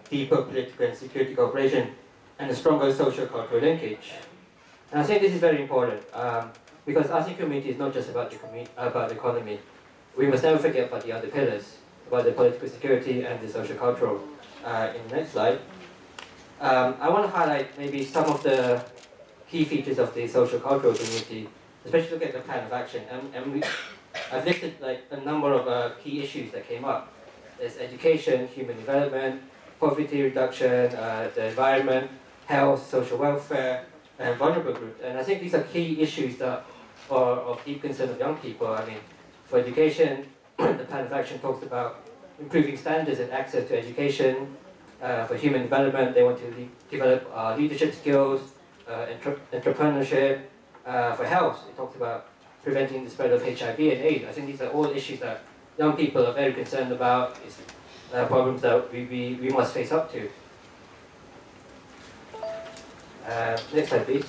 deeper political and security cooperation, and a stronger social cultural linkage. And I think this is very important because ASEAN community is not just about the economy. We must never forget about the other pillars, about the political security and the social cultural. In the next slide, I want to highlight maybe some of the key features of the social cultural community, especially look at the plan of action. I've listed like a number of key issues that came up. There's education, human development, poverty reduction, the environment, health, social welfare, and vulnerable groups. And I think these are key issues that are of deep concern of young people. I mean, for education, the plan of action talks about improving standards and access to education. For human development, they want to develop leadership skills, entrepreneurship. For health, it talks about preventing the spread of HIV and AIDS. I think these are all issues that young people are very concerned about. It's problems that we must face up to. Next slide, please.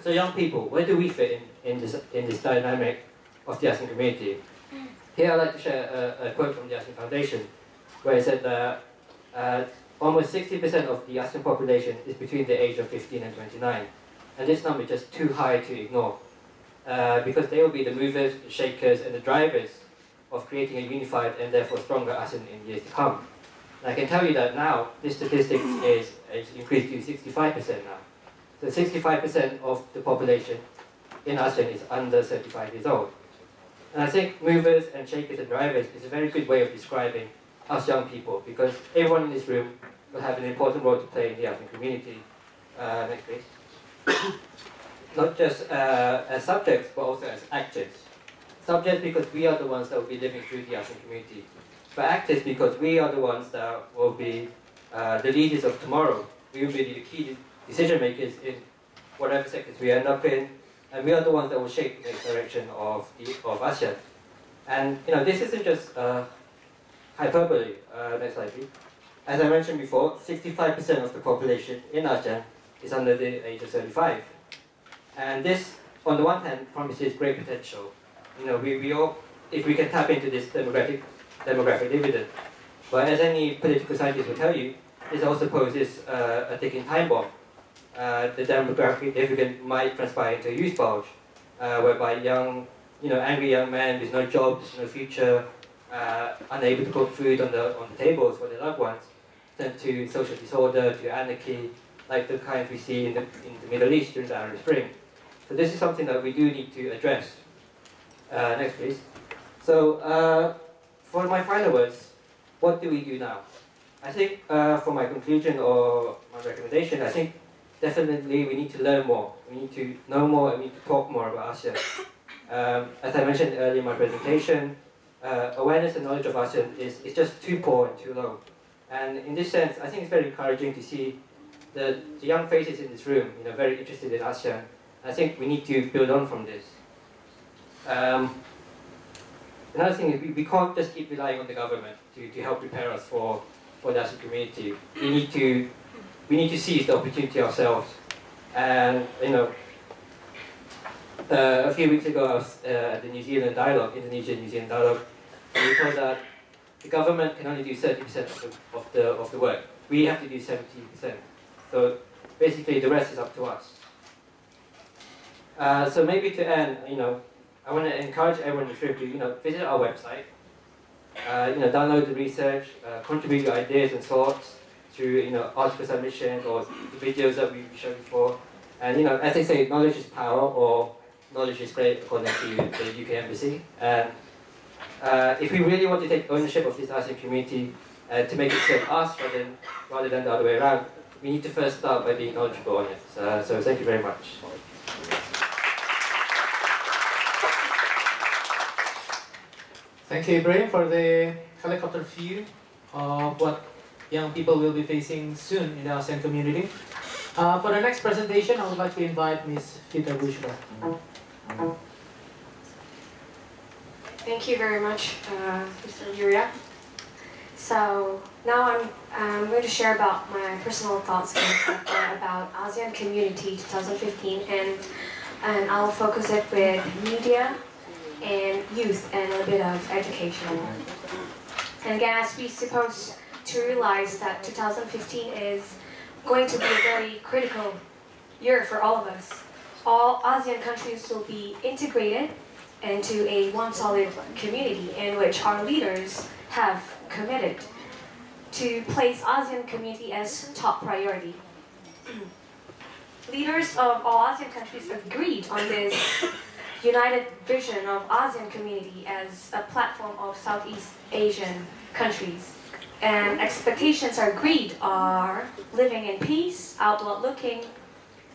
So young people, where do we fit in this dynamic of the ASEAN community? Here I'd like to share a quote from the ASEAN Foundation, where it said that almost 60% of the ASEAN population is between the age of 15 and 29. And this number is just too high to ignore, because they will be the movers, the shakers, and the drivers of creating a unified and therefore stronger ASEAN in years to come. And I can tell you that now, this statistic is increased to 65% now. So 65% of the population in ASEAN is under 35 years old. And I think movers and shakers and drivers is a very good way of describing us young people, because everyone in this room will have an important role to play in the ASEAN community. Next please. Not just as subjects, but also as actors. Subjects because we are the ones that will be living through the ASEAN community. But actors because we are the ones that will be the leaders of tomorrow. We will be the key decision makers in whatever sectors we end up in, and we are the ones that will shape the next direction of ASEAN. And this isn't just hyperbole. Next slide, please. As I mentioned before, 65% of the population in ASEAN is under the age of 35. And this, on the one hand, promises great potential. We all, if we can tap into this demographic dividend. But as any political scientist will tell you, this also poses a ticking time bomb. The demographic dividend might transpire into a youth bulge, whereby angry young men with no jobs, no future, unable to cook food on the tables for their loved ones, turn to social disorder, to anarchy, like the kind we see in the Middle East during the Arab Spring. So this is something that we do need to address. Next, please. So, for my final words, what do we do now? I think for my conclusion or my recommendation, I think definitely we need to learn more. We need to know more and we need to talk more about ASEAN. As I mentioned earlier in my presentation, awareness and knowledge of ASEAN is just too poor and too low. And in this sense, I think it's very encouraging to see the young faces in this room, very interested in ASEAN. I think we need to build on from this. Another thing is we can't just keep relying on the government to help prepare us for the ASEAN community. We need to seize the opportunity ourselves. And a few weeks ago I was at the New Zealand Dialogue, Indonesia-New Zealand Dialogue, and we told that the government can only do 30% of the work. We have to do 70%. So basically the rest is up to us. So maybe to end, I want to encourage everyone in the room to visit our website, download the research, contribute your ideas and thoughts through article submissions or the videos that we showed before. And as they say, knowledge is power, or knowledge is spread according to the UK Embassy. And if we really want to take ownership of this ASEAN community and to make it serve us rather than the other way around, we need to first start by being knowledgeable on it. So thank you very much. Thank you, Ibrahim, for the helicopter view of what young people will be facing soon in the ASEAN community. For the next presentation, I would like to invite Ms. Fita Bushra. Thank you very much, Mr. Yuria. So now I'm going to share about my personal thoughts about ASEAN Community 2015, and I'll focus it with media and youth and a little bit of education. And again, as we're supposed to realize that 2015 is going to be a very critical year for all of us. All ASEAN countries will be integrated into a one solid community in which our leaders have committed to place ASEAN community as top priority. Leaders of all ASEAN countries agreed on this united vision of ASEAN community as a platform of Southeast Asian countries. And expectations are agreed are living in peace, outward-looking,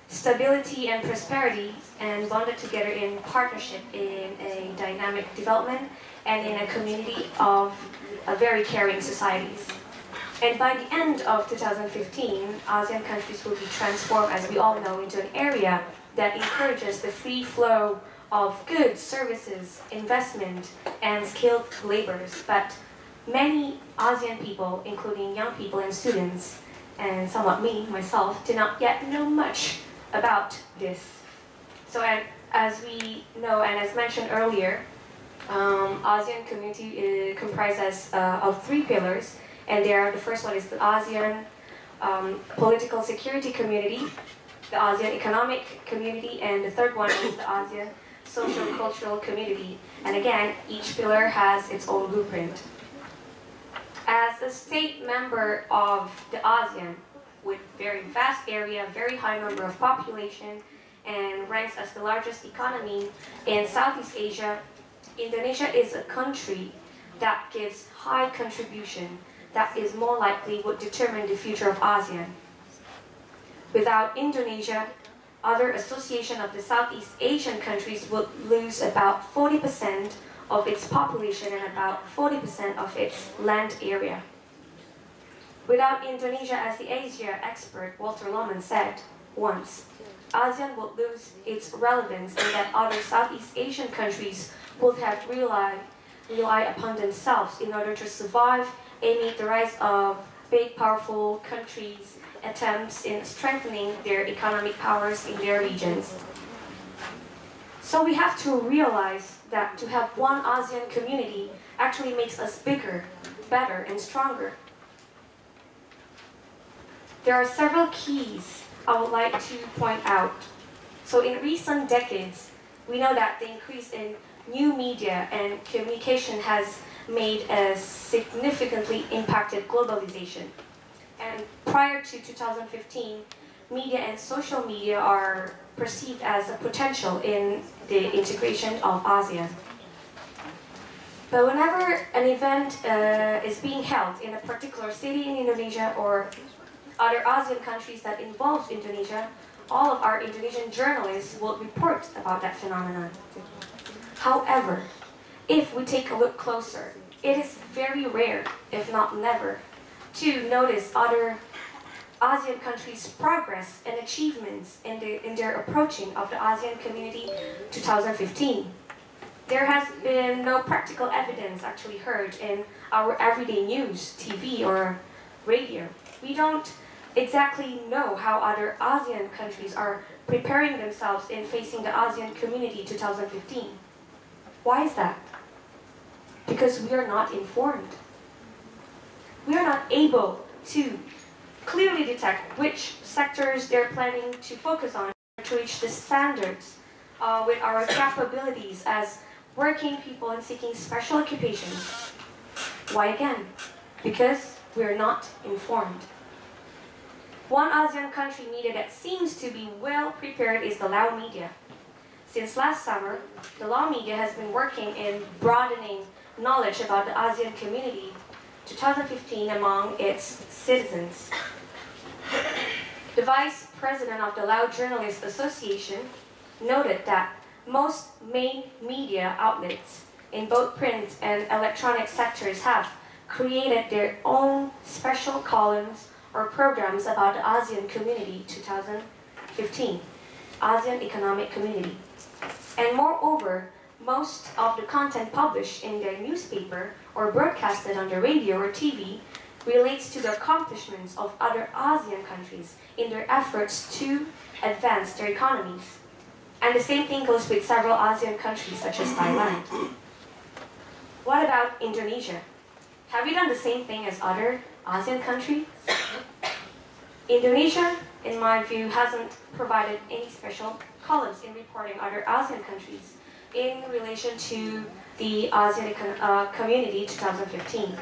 stability and prosperity, and bonded together in partnership in a dynamic development and in a community of very caring societies. And by the end of 2015, ASEAN countries will be transformed, as we all know, into an area that encourages the free flow of goods, services, investment, and skilled laborers. But many ASEAN people, including young people and students, and somewhat me, myself, do not yet know much about this. So as we know, and as mentioned earlier, ASEAN community comprises of 3 pillars, and the first one is the ASEAN political security community, the ASEAN economic community, and the third one is the ASEAN social-cultural community. And again, each pillar has its own blueprint. As a state member of the ASEAN, with very vast area, very high number of population, and ranks as the largest economy in Southeast Asia, Indonesia is a country that gives high contribution that is more likely would determine the future of ASEAN. Without Indonesia, other association of the Southeast Asian countries would lose about 40% of its population and about 40% of its land area. Without Indonesia, as the Asia expert Walter Lohman said once, ASEAN would lose its relevance and that other Southeast Asian countries would have rely upon themselves in order to survive amid the rise of big, powerful countries' attempts in strengthening their economic powers in their regions. So we have to realize that to have one ASEAN community actually makes us bigger, better, and stronger. There are several keys I would like to point out. So in recent decades, we know that the increase in new media and communication has made a significantly impacted globalization. And prior to 2015, media and social media are perceived as a potential in the integration of ASEAN. But whenever an event is being held in a particular city in Indonesia or other ASEAN countries that involve Indonesia, all of our Indonesian journalists will report about that phenomenon. However, if we take a look closer, it is very rare, if not never, to notice other ASEAN countries' progress and achievements in their approaching of the ASEAN Community 2015. There has been no practical evidence actually heard in our everyday news, TV, or radio. We don't exactly know how other ASEAN countries are preparing themselves in facing the ASEAN Community 2015. Why is that? Because we are not informed. We are not able to clearly detect which sectors they're planning to focus on to reach the standards with our capabilities as working people and seeking special occupations. Why again? Because we're not informed. One ASEAN country media that seems to be well prepared is the Lao media. Since last summer, the law media has been working in broadening knowledge about the ASEAN community 2015 among its citizens. The Vice President of the Lao Journalists Association noted that most main media outlets in both print and electronic sectors have created their own special columns or programs about the ASEAN Community 2015, ASEAN Economic Community. And moreover, most of the content published in their newspaper or broadcasted on the radio or TV relates to the accomplishments of other ASEAN countries in their efforts to advance their economies. And the same thing goes with several ASEAN countries such as Thailand. What about Indonesia? Have we done the same thing as other ASEAN countries? Indonesia, in my view, hasn't provided any special columns in reporting other ASEAN countries in relation to the ASEAN Community 2015.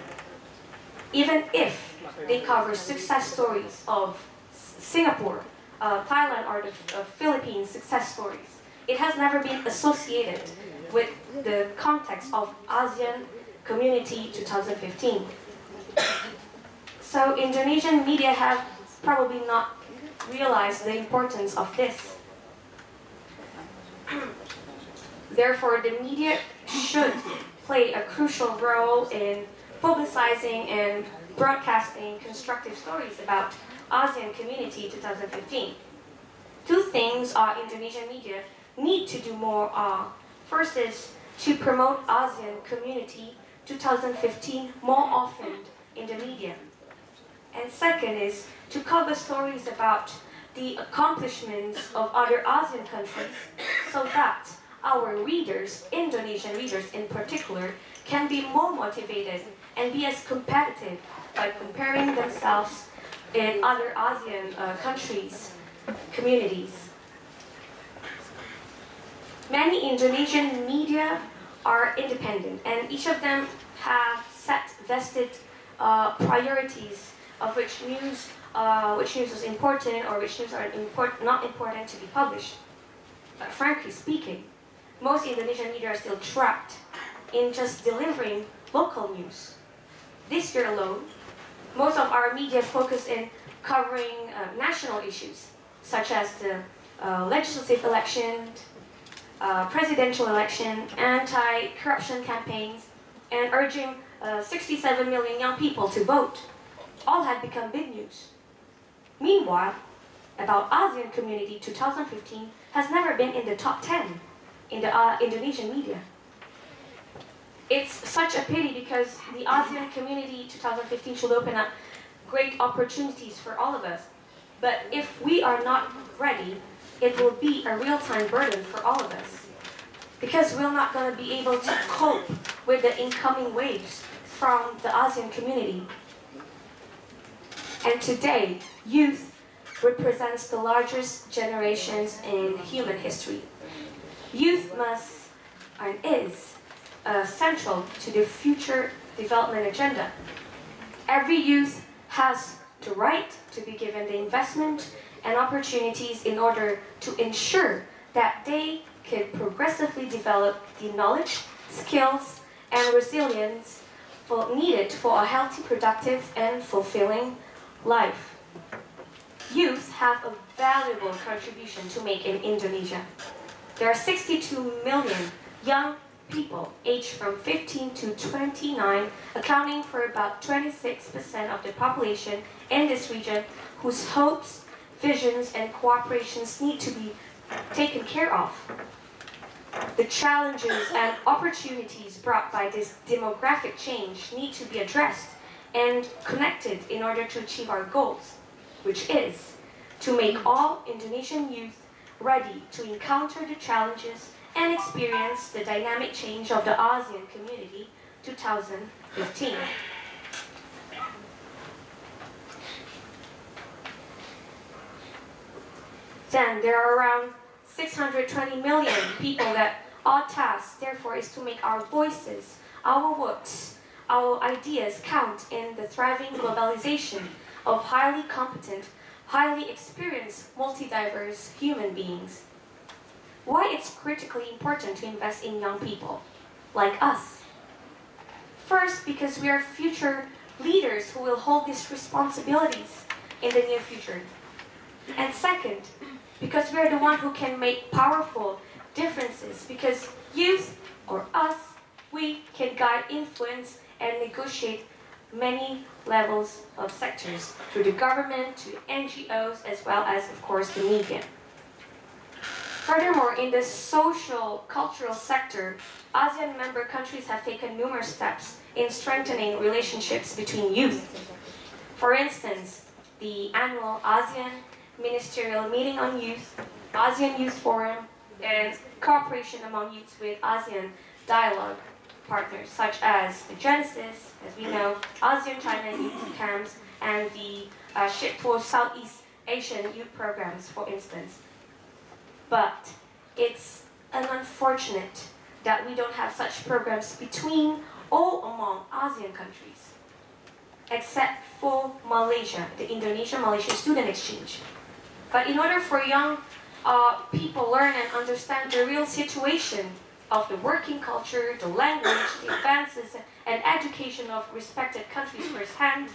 Even if they cover success stories of Singapore, Thailand, or the Philippines success stories, it has never been associated with the context of ASEAN Community 2015. So Indonesian media have probably not realized the importance of this. Therefore, the media should play a crucial role in publicizing and broadcasting constructive stories about ASEAN Community 2015. Two things our Indonesian media need to do more are, first is to promote ASEAN Community 2015 more often in the media. And second is to cover stories about the accomplishments of other ASEAN countries so that our readers, Indonesian readers in particular, can be more motivated and be as competitive by comparing themselves in other ASEAN countries, communities. Many Indonesian media are independent, and each of them have set vested priorities of which news is important or which news are not important to be published. But frankly speaking, most Indonesian media are still trapped in just delivering local news. This year alone, most of our media focus in covering national issues, such as the legislative election, presidential election, anti-corruption campaigns, and urging 67 million young people to vote. All had become big news. Meanwhile, about ASEAN Community 2015 has never been in the top 10 in the Indonesian media. It's such a pity because the ASEAN Community 2015 should open up great opportunities for all of us. But if we are not ready, it will be a real-time burden for all of us. Because we're not going to be able to cope with the incoming waves from the ASEAN community. And today, youth represents the largest generations in human history. Youth must and is central to the future development agenda. Every youth has the right to be given the investment and opportunities in order to ensure that they can progressively develop the knowledge, skills, and resilience needed for a healthy, productive, and fulfilling life. Youth have a valuable contribution to make in Indonesia. There are 62 million young people aged from 15 to 29, accounting for about 26% of the population in this region, whose hopes, visions, and cooperations need to be taken care of. The challenges and opportunities brought by this demographic change need to be addressed and connected in order to achieve our goals, which is to make all Indonesian youth ready to encounter the challenges and experience the dynamic change of the ASEAN Community 2015. Then there are around 620 million people that our task, therefore, is to make our voices, our works, our ideas count in the thriving globalization of highly competent, highly experienced, multi-diverse human beings. why it's critically important to invest in young people, like us. First, because we are future leaders who will hold these responsibilities in the near future. And second, because we are the one who can make powerful differences, because youth, or us, we can guide, influence, and negotiate many levels of sectors, through the government, to NGOs, as well as, of course, the media. Furthermore, in the social, cultural sector, ASEAN member countries have taken numerous steps in strengthening relationships between youth. For instance, the annual ASEAN Ministerial Meeting on Youth, ASEAN Youth Forum, and cooperation among youths with ASEAN dialogue partners, such as the Genesis, as we know, ASEAN-China Youth Camps, and the Ship for Southeast Asian Youth Programs, for instance. But it's unfortunate that we don't have such programs between or among ASEAN countries, except for Malaysia, the Indonesia-Malaysia Student Exchange. But in order for young people learn and understand the real situation of the working culture, the language, the advances, and education of respected countries firsthand,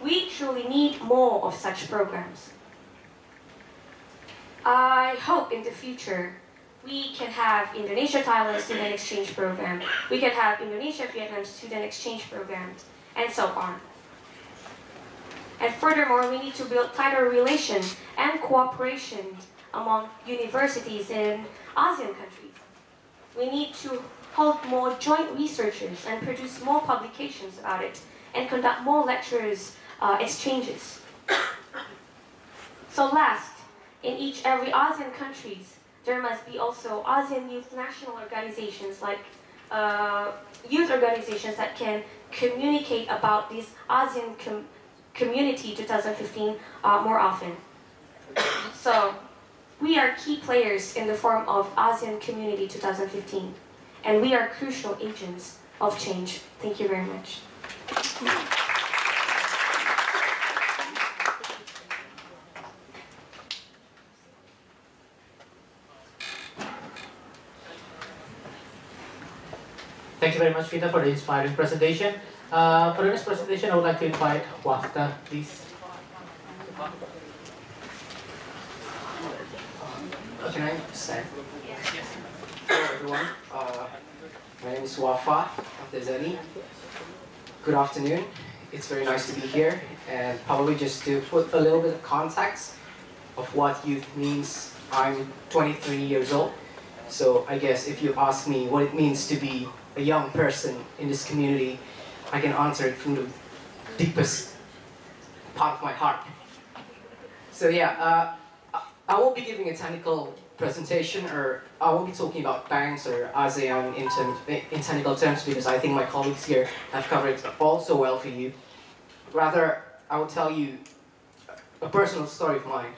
we truly need more of such programs. I hope in the future we can have Indonesia-Thailand Student Exchange Program, we can have Indonesia-Vietnam Student Exchange Programs, and so on. And furthermore, we need to build tighter relations and cooperation among universities in ASEAN countries. We need to hold more joint researches and produce more publications about it, and conduct more lectures, exchanges. So last, in every ASEAN countries, there must be also ASEAN Youth National Organizations, like youth organizations that can communicate about this ASEAN Community 2015 more often. So, we are key players in the form of ASEAN Community 2015, and we are crucial agents of change. Thank you very much. Thank you very much, Vita, for the inspiring presentation. For the next presentation, I would like to invite Wafta, please. Can I start? Hello everyone, my name is Wafa Abdezani. Good afternoon, it's very nice to be here, and probably just to put a little bit of context of what youth means. I'm 23 years old, so I guess if you ask me what it means to be a young person in this community, I can answer it from the deepest part of my heart. So yeah, I won't be giving a technical presentation, or I won't be talking about banks or ASEAN in technical terms, because I think my colleagues here have covered it all so well for you. Rather, I will tell you a personal story of mine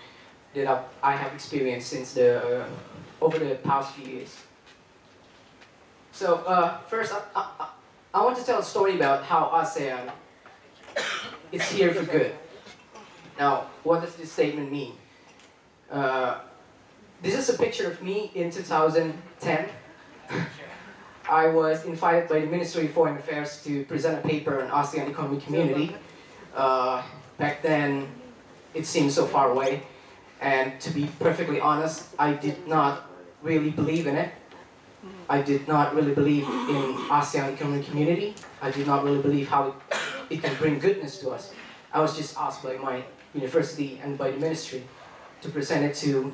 that I have experienced since over the past few years. So first, I want to tell a story about how ASEAN is here for good. Now, what does this statement mean? This is a picture of me in 2010. I was invited by the Ministry of Foreign Affairs to present a paper on ASEAN Economic Community. Back then, it seemed so far away, and to be perfectly honest, I did not really believe in it. I did not really believe in ASEAN Economic Community. I did not really believe how it can bring goodness to us. I was just asked by my university and by the ministry to present it to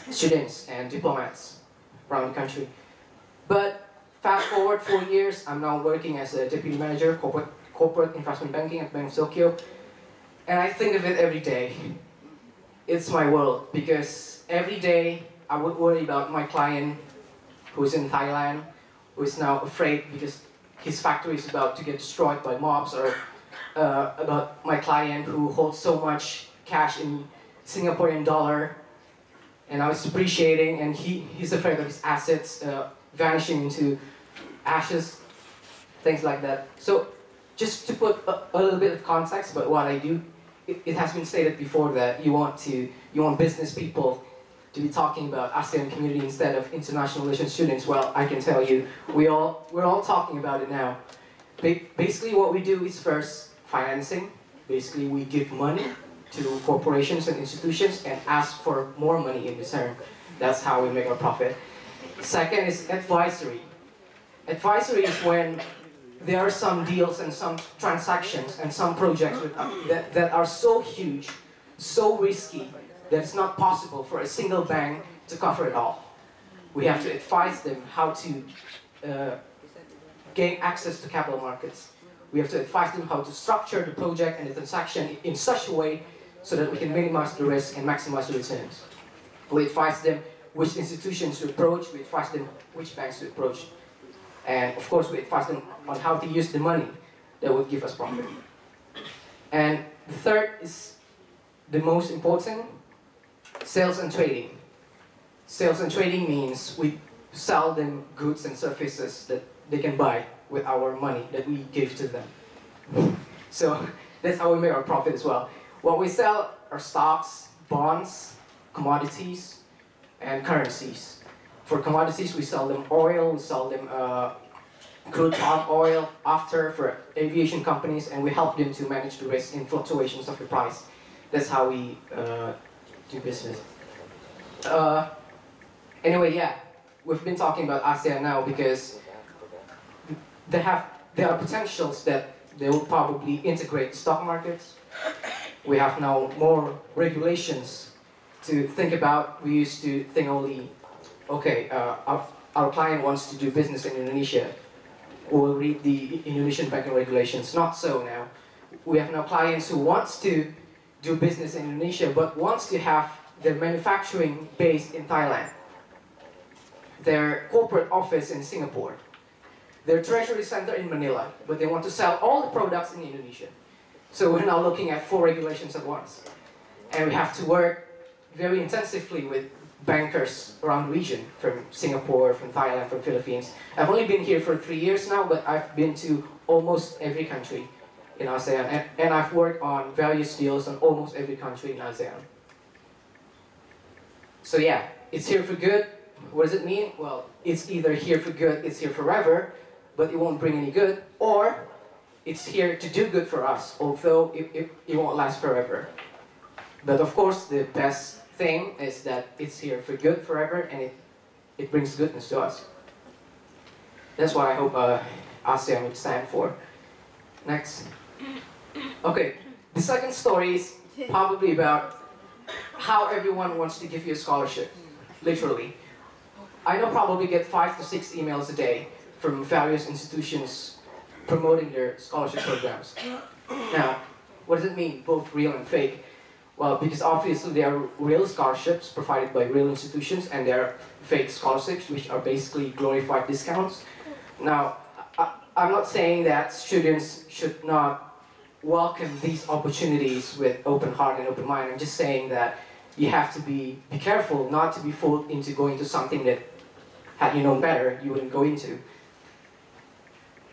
students and diplomats around the country. But fast forward 4 years, I'm now working as a deputy manager, corporate investment banking at Bank of Tokyo, and I think of it every day. It's my world, because every day I would worry about my client who's in Thailand, who is now afraid because his factory is about to get destroyed by mobs, or about my client who holds so much cash in Singaporean dollar, and now it's depreciating, and he's afraid of his assets vanishing into ashes, things like that. So just to put a little bit of context about what I do, it has been stated before that you want business people to be talking about ASEAN community instead of international relations students? Well, I can tell you, we're all talking about it now. Basically, what we do is first financing. Basically, we give money to corporations and institutions and ask for more money in return. That's how we make our profit. Second is advisory. Advisory is when there are some deals and some transactions and some projects that are so huge, so risky, that it's not possible for a single bank to cover it all. We have to advise them how to gain access to capital markets. We have to advise them how to structure the project and the transaction in such a way so that we can minimize the risk and maximize the returns. We advise them which institutions to approach, we advise them which banks to approach. And of course, we advise them on how to use the money that would give us profit. And the third is the most important, sales and trading. Sales and trading means we sell them goods and services that they can buy with our money that we give to them. So that's how we make our profit as well. What we sell are stocks, bonds, commodities, and currencies. For commodities, we sell them oil, we sell them crude palm oil for aviation companies, and we help them to manage the risk in fluctuations of the price. That's how we do business. Anyway, yeah, we've been talking about ASEAN now because there are potentials that they will probably integrate stock markets. We have now more regulations to think about. We used to think only, okay, our client wants to do business in Indonesia. We'll read the Indonesian banking regulations. Not so now. We have now clients who wants to do business in Indonesia but wants to have their manufacturing based in Thailand, their corporate office in Singapore, their treasury center in Manila, but they want to sell all the products in Indonesia. So we're now looking at 4 regulations at once. And we have to work very intensively with bankers around the region, from Singapore, from Thailand, from Philippines. I've only been here for 3 years now, but I've been to almost every country in ASEAN, and I've worked on various deals on almost every country in ASEAN. So yeah, it's here for good. What does it mean? Well, it's either here for good, it's here forever, but it won't bring any good, or it's here to do good for us, although it won't last forever. But of course, the best thing is that it's here for good forever, and it brings goodness to us. That's what I hope ASEAN would stand for. Next. Okay, the second story is probably about how everyone wants to give you a scholarship, literally. I know probably get 5 to 6 emails a day from various institutions promoting their scholarship programs. Now, what does it mean, both real and fake? Well, because obviously there are real scholarships provided by real institutions, and there are fake scholarships, which are basically glorified discounts. Now, I'm not saying that students should not welcome these opportunities with open heart and open mind. I'm just saying that you have to be careful not to be fooled into going to something that, had you known better, you wouldn't go into.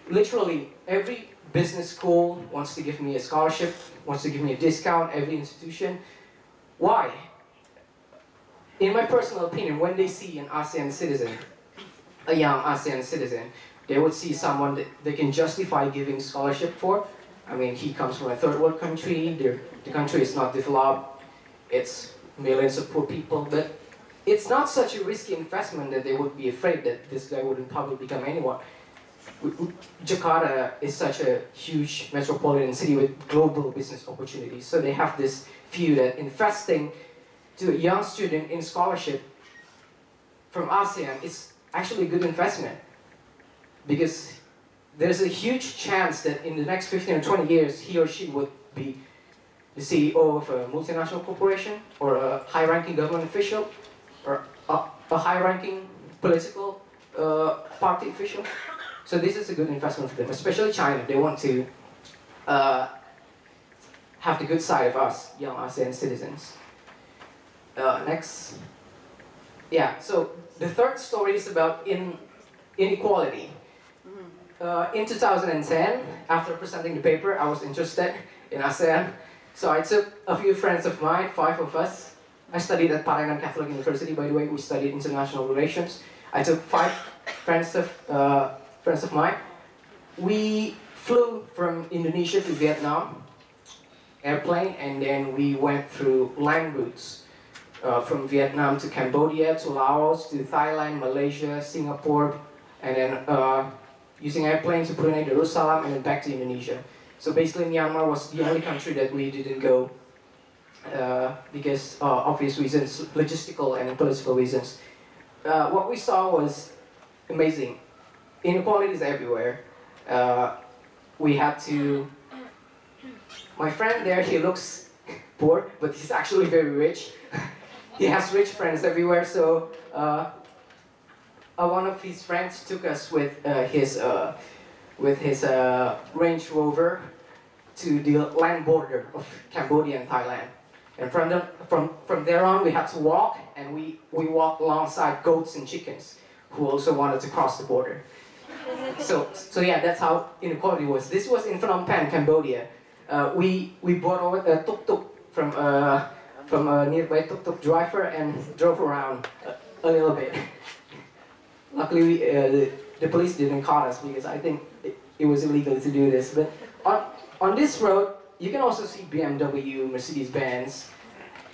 Literally, every business school wants to give me a scholarship, wants to give me a discount, every institution. Why? In my personal opinion, when they see an ASEAN citizen, a young ASEAN citizen, they would see someone that they can justify giving scholarship for. I mean, he comes from a third world country, the country is not developed, it's millions of poor people, but it's not such a risky investment that they would be afraid that this guy wouldn't probably become anyone. Jakarta is such a huge metropolitan city with global business opportunities, so they have this view that investing to a young student in scholarship from ASEAN is actually a good investment, because there's a huge chance that in the next 15 or 20 years he or she would be the CEO of a multinational corporation, or a high-ranking government official, or a high-ranking political party official. So this is a good investment for them, especially China. They want to have the good side of us, young ASEAN citizens. Next. Yeah, so the third story is about inequality. In 2010, after presenting the paper, I was interested in ASEAN. So I took a few friends of mine, 5 of us, I studied at Paranan Catholic University, by the way. We studied international relations. I took 5 friends of mine. We flew from Indonesia to Vietnam, airplane, and then we went through land routes from Vietnam to Cambodia, to Laos, to Thailand, Malaysia, Singapore, and then using airplane to Brunei Darussalam, and then back to Indonesia. So basically Myanmar was the only country that we didn't go because obvious reasons, logistical and political reasons. What we saw was amazing. Inequalities everywhere. We had to... My friend there, he looks poor, but he's actually very rich. He has rich friends everywhere, so one of his friends took us with his Range Rover to the land border of Cambodia and Thailand. And from there on, we had to walk, and we walked alongside goats and chickens who also wanted to cross the border. So yeah, that's how inequality was. This was in Phnom Penh, Cambodia. We bought over a tuk-tuk from a nearby tuk-tuk driver and drove around a little bit. Luckily, the police didn't caught us because I think it was illegal to do this. But on this road, you can also see BMW, Mercedes-Benz,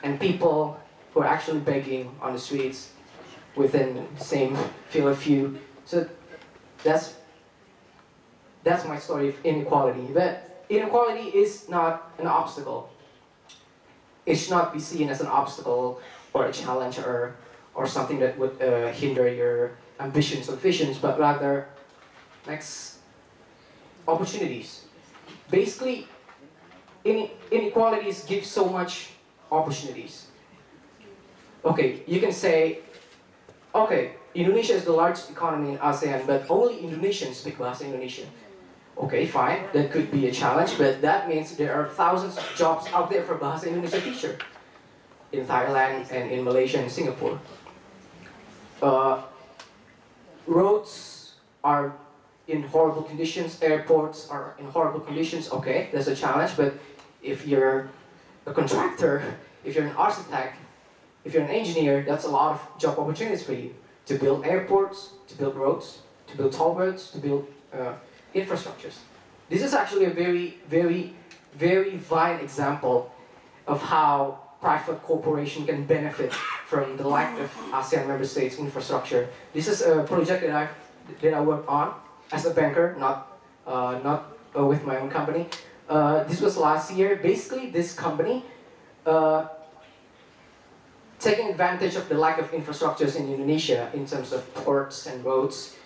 and people who are actually begging on the streets within the same field of view. So that's my story of inequality. But inequality is not an obstacle. It should not be seen as an obstacle or a challenge or something that would hinder your ambitions or visions, but rather next opportunities. Basically, inequalities give so much opportunities. Okay, you can say, okay, Indonesia is the largest economy in ASEAN, but only Indonesians speak Bahasa Indonesia. Okay, fine, that could be a challenge, but that means there are thousands of jobs out there for Bahasa Indonesia teacher in Thailand and in Malaysia and Singapore. Roads are in horrible conditions, airports are in horrible conditions. Okay, that's a challenge, but if you're a contractor, if you're an architect, if you're an engineer, that's a lot of job opportunities for you. To build airports, to build roads, to build toll roads, to build infrastructures. This is actually a very, very, very fine example of how private corporation can benefit from the lack of ASEAN member states infrastructure. This is a project that I worked on as a banker, not with my own company. This was last year. Basically, this company taking advantage of the lack of infrastructures in Indonesia in terms of ports and roads,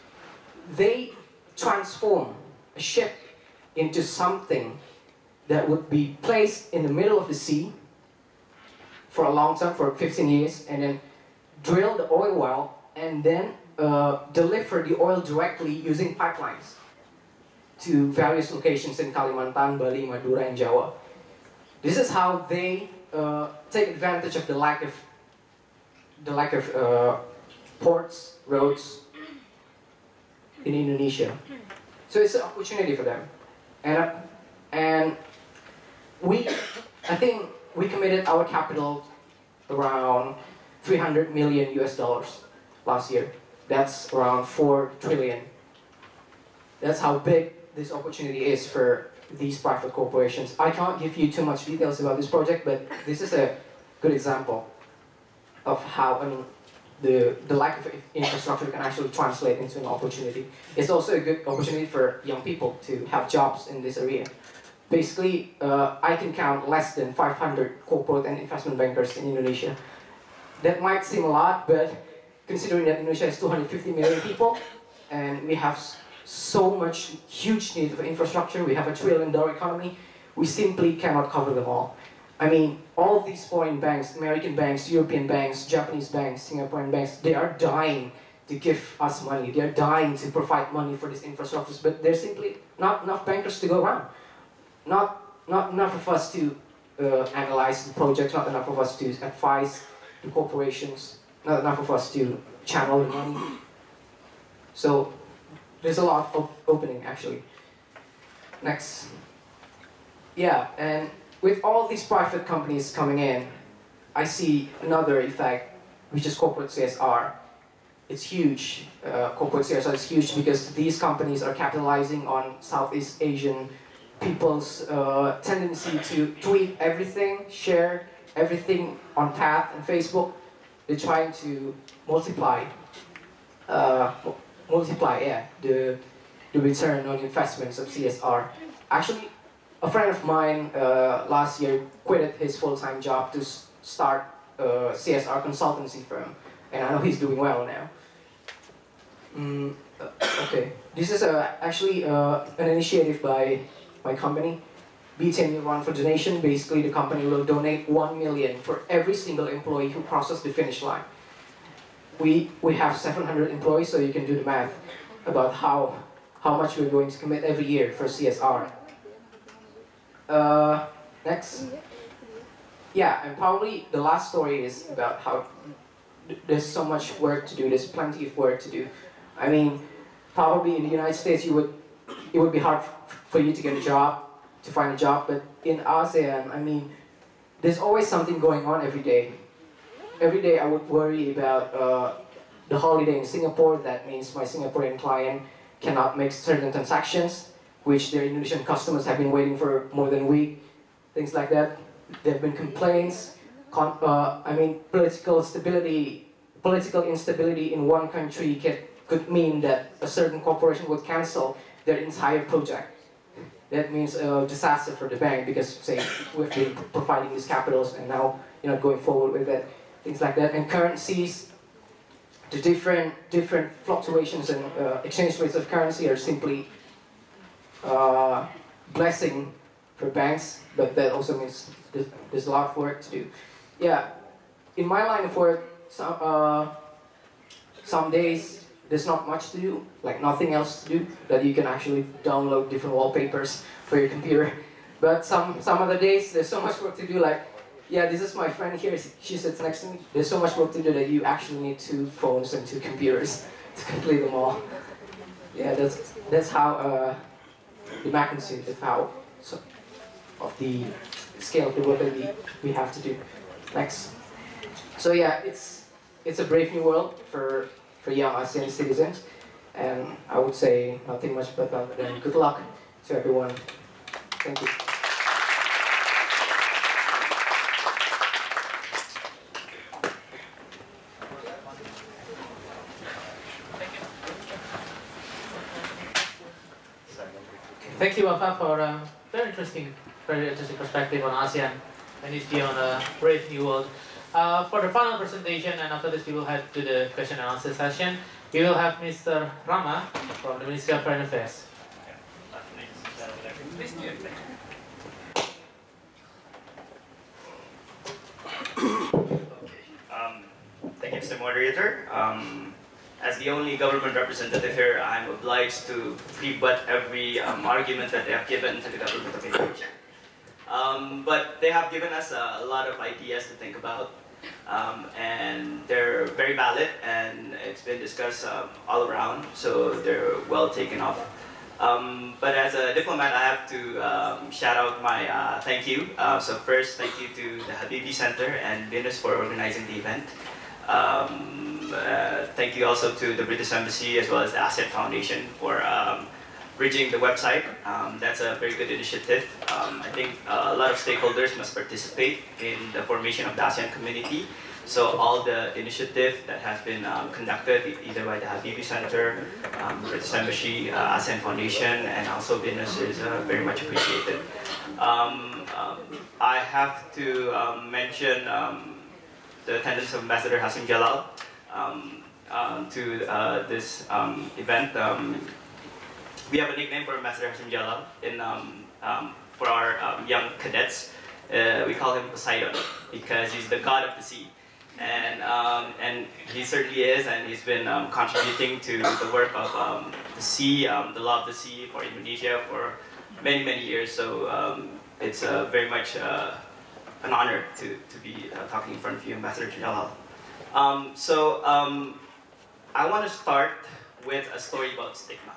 they transform a ship into something that would be placed in the middle of the sea for a long time, for 15 years, and then drill the oil well, and then deliver the oil directly using pipelines to various locations in Kalimantan, Bali, Madura, and Jawa. This is how they take advantage of the lack of ports, roads in Indonesia. So it's an opportunity for them, and I think we committed our capital around 300 million US dollars last year. That's around 4 trillion. That's how big this opportunity is for these private corporations. I can't give you too much details about this project, but this is a good example of how the lack of infrastructure can actually translate into an opportunity. It's also a good opportunity for young people to have jobs in this area. Basically, I can count less than 500 corporate and investment bankers in Indonesia. That might seem a lot, but considering that Indonesia has 250 million people, and we have so much huge need of infrastructure, we have a $1 trillion economy, we simply cannot cover them all. I mean, all of these foreign banks, American banks, European banks, Japanese banks, Singaporean banks, they are dying to give us money. They are dying to provide money for these infrastructures, but there's simply not enough bankers to go around. Not enough of us to analyze the projects, not enough of us to advise the corporations, not enough of us to channel the money. So there's a lot of opening actually. Next. Yeah, and with all these private companies coming in, I see another effect, which is corporate CSR. It's huge. Corporate CSR is huge because these companies are capitalizing on Southeast Asian people's tendency to tweet everything, share everything on Path and Facebook. They're trying to multiply the return on investments of CSR. Actually, a friend of mine last year quitted his full-time job to start a CSR consultancy firm, and I know he's doing well now. Okay, this is actually an initiative by my company, B10 Run for Donation. Basically, the company will donate 1 million for every single employee who crosses the finish line. We have 700 employees, so you can do the math about how much we're going to commit every year for CSR. Next. Yeah, and probably the last story is about how there's so much work to do, there's plenty of work to do. I mean, probably in the United States it would be hard for you to get a job, to find a job, but in ASEAN, I mean, there's always something going on every day. Every day I would worry about the holiday in Singapore. That means my Singaporean client cannot make certain transactions, which their Indonesian customers have been waiting for more than a week, things like that. There have been complaints. I mean, political instability in one country could mean that a certain corporation would cancel their entire project. That means a disaster for the bank because, say, we've been providing these capitals and now you're not going forward with it, things like that. And currencies, the different fluctuations and exchange rates of currency are simply blessing for banks, but that also means there's a lot of work to do. Yeah, in my line of work, some days there's not much to do, like nothing else to do, that you can actually download different wallpapers for your computer. But some other days there's so much work to do, like, yeah, this is my friend here, she sits next to me. There's so much work to do that you actually need 2 phones and 2 computers to complete them all. Yeah, that's how the magnitude of the scale of the work that we have to do. Next. So yeah, it's a brave new world for young ASEAN citizens, and I would say nothing much but other than good luck to everyone. Thank you. Thank you, Wafa, for a very interesting perspective on ASEAN and its view on a brave new world. For the final presentation, and after this we will head to the question and answer session, we will have Mr. Rama from the Ministry of Foreign Affairs. Thank you, Mr. Moderator. As the only government representative here, I'm obliged to rebut every argument that they have given to the government of Indonesia. But they have given us a lot of ideas to think about, and they're very valid, and it's been discussed all around, so they're well taken off. But as a diplomat, I have to shout out my thank you. So first, thank you to the Habibi Center and Venus for organizing the event. Thank you also to the British Embassy as well as the ASEAN Foundation for bridging the website. That's a very good initiative. I think a lot of stakeholders must participate in the formation of the ASEAN community. So all the initiative that has been conducted either by the Habibi Center, British Embassy, ASEAN Foundation, and also Venus is very much appreciated. I have to mention the attendance of Ambassador Hasim Jalal to this event. We have a nickname for Ambassador Hasim Jalal for our young cadets. We call him Poseidon because he's the god of the sea. And he certainly is, and he's been contributing to the work of the sea, the law of the sea for Indonesia for many, many years. So it's very much an honor to be talking in front of you, Ambassador Jalal. I want to start with a story about stigma.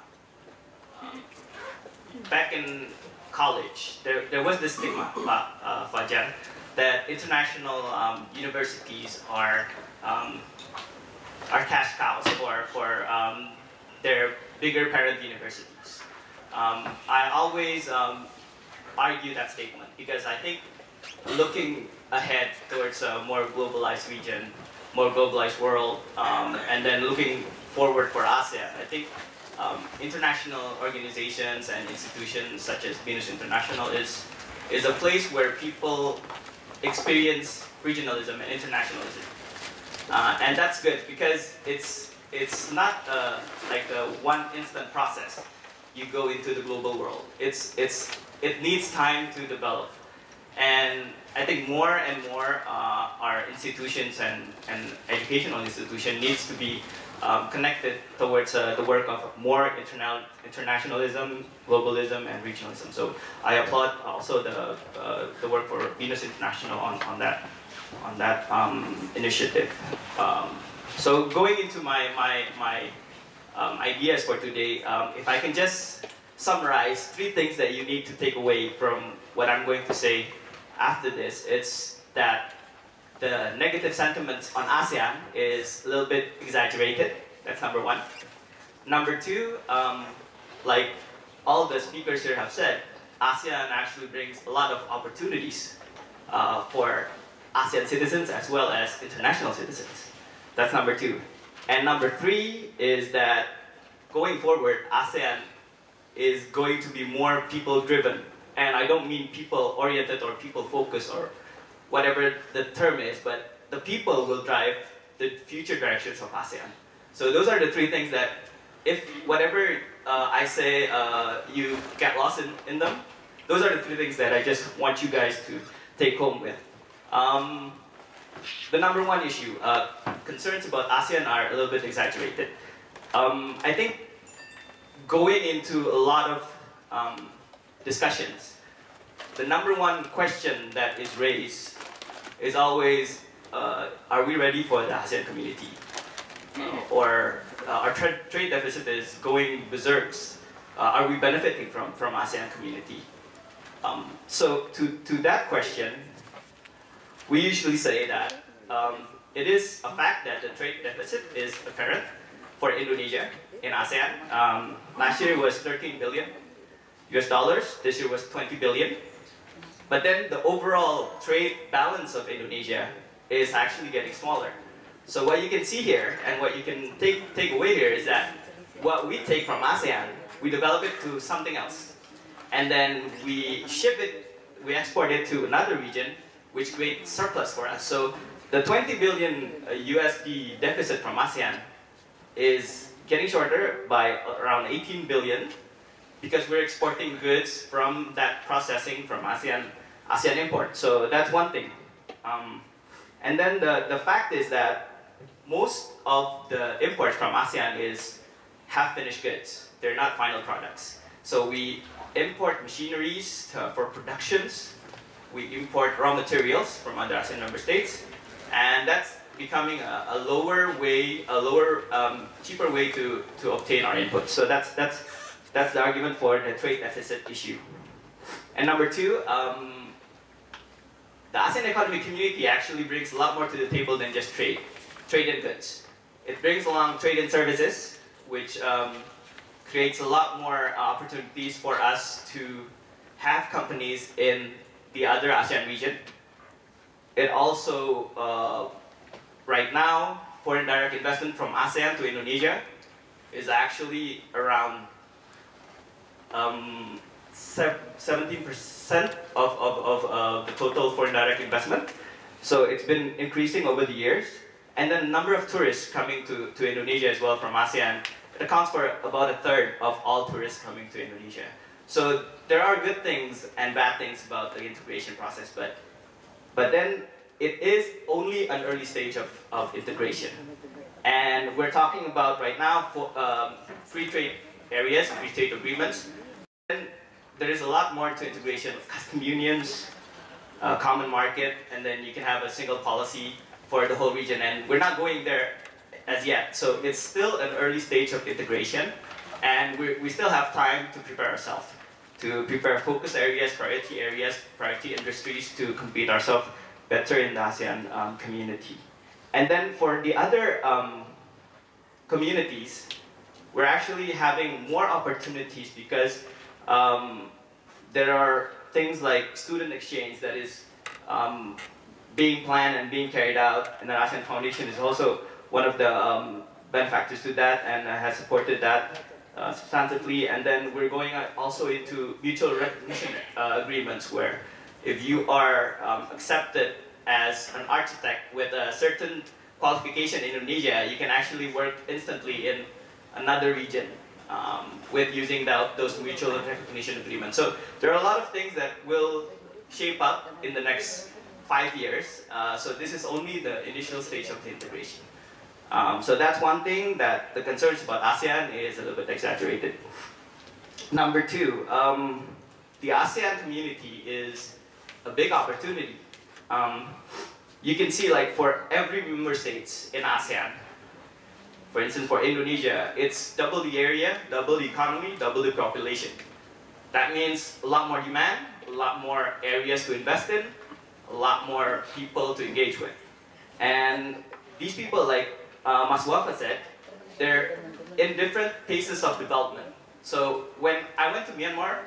Back in college, there was this stigma, Fajar, that international universities are cash cows for their bigger parent universities. I always argue that statement because I think looking ahead towards a more globalized region, more globalized world, and then looking forward for ASEAN, I think international organizations and institutions such as Venus International is a place where people experience regionalism and internationalism. And that's good because it's not like a one instant process. You go into the global world. It needs time to develop. And I think more and more our institutions and educational institution needs to be connected towards the work of more internationalism, globalism, and regionalism. So I applaud also the work for Venus International on that initiative. So going into my ideas for today, if I can just summarize 3 things that you need to take away from what I'm going to say after this, it's that the negative sentiments on ASEAN is a little bit exaggerated. That's number 1. Number 2, like all the speakers here have said, ASEAN actually brings a lot of opportunities for ASEAN citizens as well as international citizens. That's number 2. And number 3 is that going forward, ASEAN is going to be more people-driven. And I don't mean people-oriented or people-focused or whatever the term is, but the people will drive the future directions of ASEAN. So those are the 3 things that if whatever I say you get lost in them, those are the 3 things that I just want you guys to take home with. The number 1 issue, concerns about ASEAN are a little bit exaggerated. I think going into a lot of discussions, the number 1 question that is raised is always, are we ready for the ASEAN community? Or our trade deficit is going berserks. Are we benefiting from ASEAN community? So to that question, we usually say that it is a fact that the trade deficit is apparent for Indonesia in ASEAN. Last year it was $13 billion US dollars. This year was 20 billion. But then the overall trade balance of Indonesia is actually getting smaller. So what you can see here and what you can take away here is that what we take from ASEAN, we develop it to something else. And then we ship it, we export it to another region, which creates surplus for us. So the 20 billion USD deficit from ASEAN is getting shorter by around 18 billion because we're exporting goods from that processing from ASEAN import. So that's one thing. And then the fact is that most of the imports from ASEAN is half-finished goods. They're not final products. So we import machineries for productions. We import raw materials from other ASEAN member states. And that's becoming a lower way, cheaper way to obtain our inputs. So that's the argument for the trade deficit issue. And number 2, the ASEAN economic community actually brings a lot more to the table than just trade in goods. It brings along trade in services, which creates a lot more opportunities for us to have companies in the other ASEAN region. It also, right now, foreign direct investment from ASEAN to Indonesia is actually around 17% of the total foreign direct investment. So it's been increasing over the years. And then the number of tourists coming to Indonesia as well from ASEAN, it accounts for about 1/3 of all tourists coming to Indonesia. So there are good things and bad things about the integration process, but then it is only an early stage of integration. And we're talking about right now for, free trade areas, free trade agreements. And there is a lot more to integration of custom unions, common market, and then you can have a single policy for the whole region. And we're not going there as yet. So it's still an early stage of integration. And we still have time to prepare ourselves, to prepare focus areas, priority industries to compete ourselves better in the ASEAN community. And then for the other communities, we're actually having more opportunities because there are things like student exchange that is being planned and being carried out, and the ASEAN Foundation is also one of the benefactors to that and has supported that substantively. And then we're going also into mutual recognition agreements where if you are accepted as an architect with a certain qualification in Indonesia, you can actually work instantly in another region with using those mutual recognition agreements. So there are a lot of things that will shape up in the next 5 years. So this is only the initial stage of the integration. So that's one thing that the concerns about ASEAN is a little bit exaggerated. Number two, the ASEAN community is a big opportunity. You can see like for every member states in ASEAN, for instance for Indonesia, it's double the area, double the economy, double the population. That means a lot more demand, a lot more areas to invest in, a lot more people to engage with. And these people, like Mas Wafa said, they're in different phases of development. So when I went to Myanmar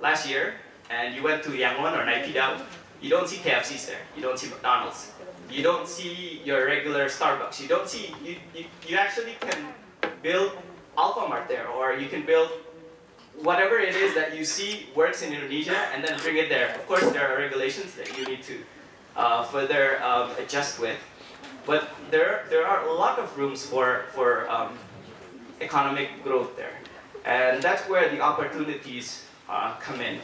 last year, and you went to Yangon or Naypyidaw, you don't see KFCs there, you don't see McDonald's, you don't see your regular Starbucks, you don't see, you actually can build Alphamart there, or you can build whatever it is that you see works in Indonesia and then bring it there. Of course, there are regulations that you need to further adjust with, but there are a lot of rooms for economic growth there, and that's where the opportunities come in,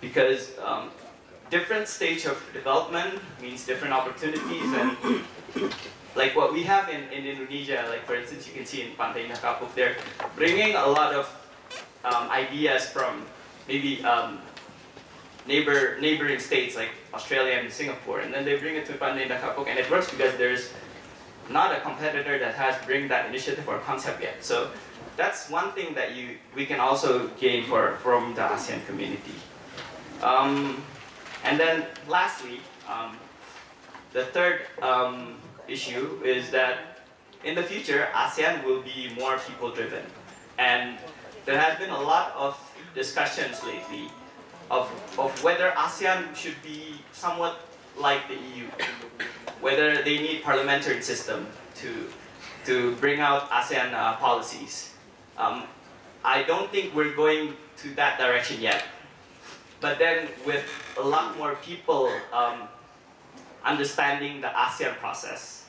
because different stage of development means different opportunities. And like what we have in Indonesia, like for instance, you can see in Pantai Indah Kapuk, they're bringing a lot of ideas from maybe neighboring states like Australia and Singapore, and then they bring it to Pantai Indah Kapuk, and it works because there's not a competitor that has bring that initiative or concept yet. So that's one thing that we can also gain from the ASEAN community. And then lastly, the third issue is that in the future, ASEAN will be more people-driven. And there has been a lot of discussions lately of whether ASEAN should be somewhat like the EU, whether they need parliamentary system to bring out ASEAN policies. I don't think we're going to that direction yet. But then with a lot more people understanding the ASEAN process,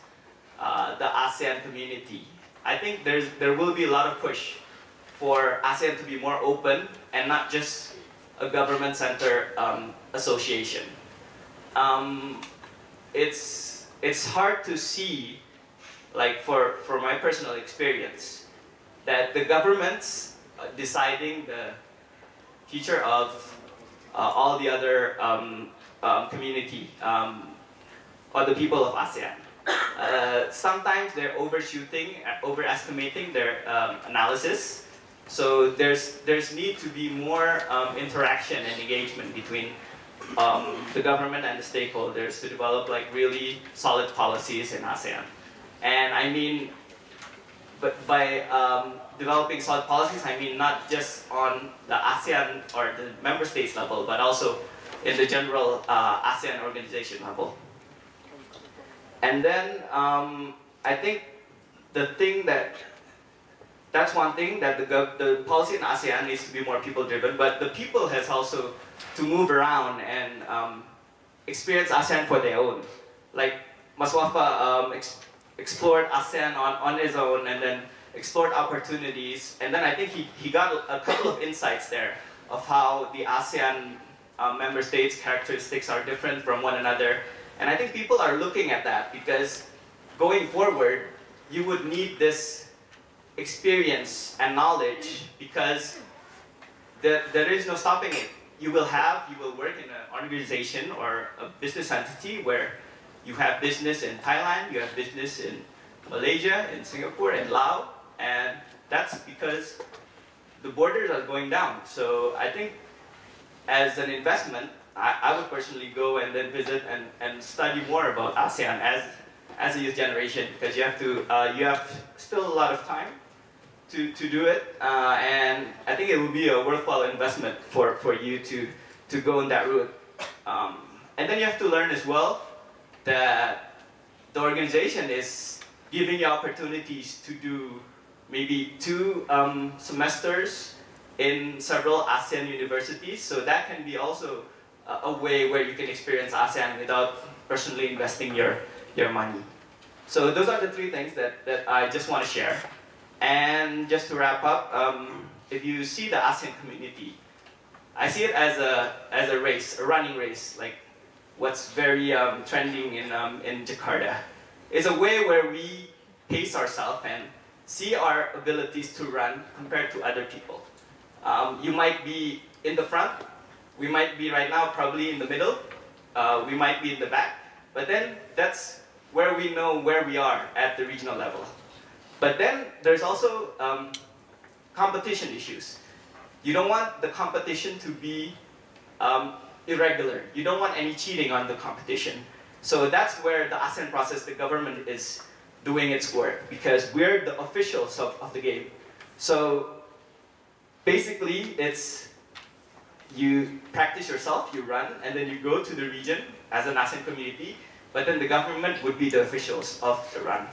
the ASEAN community, I think there will be a lot of push for ASEAN to be more open and not just a government-centered association. It's hard to see, like for my personal experience, that the government's deciding the future of all the other community or the people of ASEAN. Sometimes they're overestimating their analysis. So there's need to be more interaction and engagement between the government and the stakeholders to develop like really solid policies in ASEAN. And I mean, but by developing solid policies, I mean not just on the ASEAN or the member states level, but also in the general ASEAN organization level. And then I think that's one thing, that the policy in ASEAN needs to be more people-driven, but the people has also to move around and experience ASEAN for their own. Like Mas Wafa explored ASEAN on his own and then explored opportunities, and then I think he got a couple of insights there of how the ASEAN member states' characteristics are different from one another. And I think people are looking at that because going forward, you would need this experience and knowledge, because there is no stopping it. You will work in an organization or a business entity where you have business in Thailand, you have business in Malaysia, in Singapore, in Laos, and that's because the borders are going down. So I think as an investment, I would personally go and then visit and study more about ASEAN as a youth generation, because you have still a lot of time to do it, and I think it will be a worthwhile investment for you to go in that route. And then you have to learn as well that the organization is giving you opportunities to do maybe 2 semesters in several ASEAN universities, so that can be also a way where you can experience ASEAN without personally investing your money. So those are the 3 things that I just want to share. And just to wrap up, if you see the ASEAN community, I see it as a race, a running race, like what's very trending in Jakarta. It's a way where we pace ourselves and see our abilities to run compared to other people. You might be in the front, we might be right now probably in the middle, we might be in the back, but then that's where we know where we are at the regional level. But then there's also competition issues. You don't want the competition to be irregular. You don't want any cheating on the competition. So that's where the ASEAN process, the government is doing its work, because we're the officials of the game. So basically, it's you practice yourself, you run, and then you go to the region as an ASEAN community, but then the government would be the officials of the run.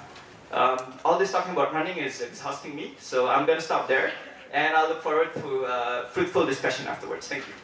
All this talking about running is exhausting me, so I'm going to stop there, and I look forward to a fruitful discussion afterwards. Thank you.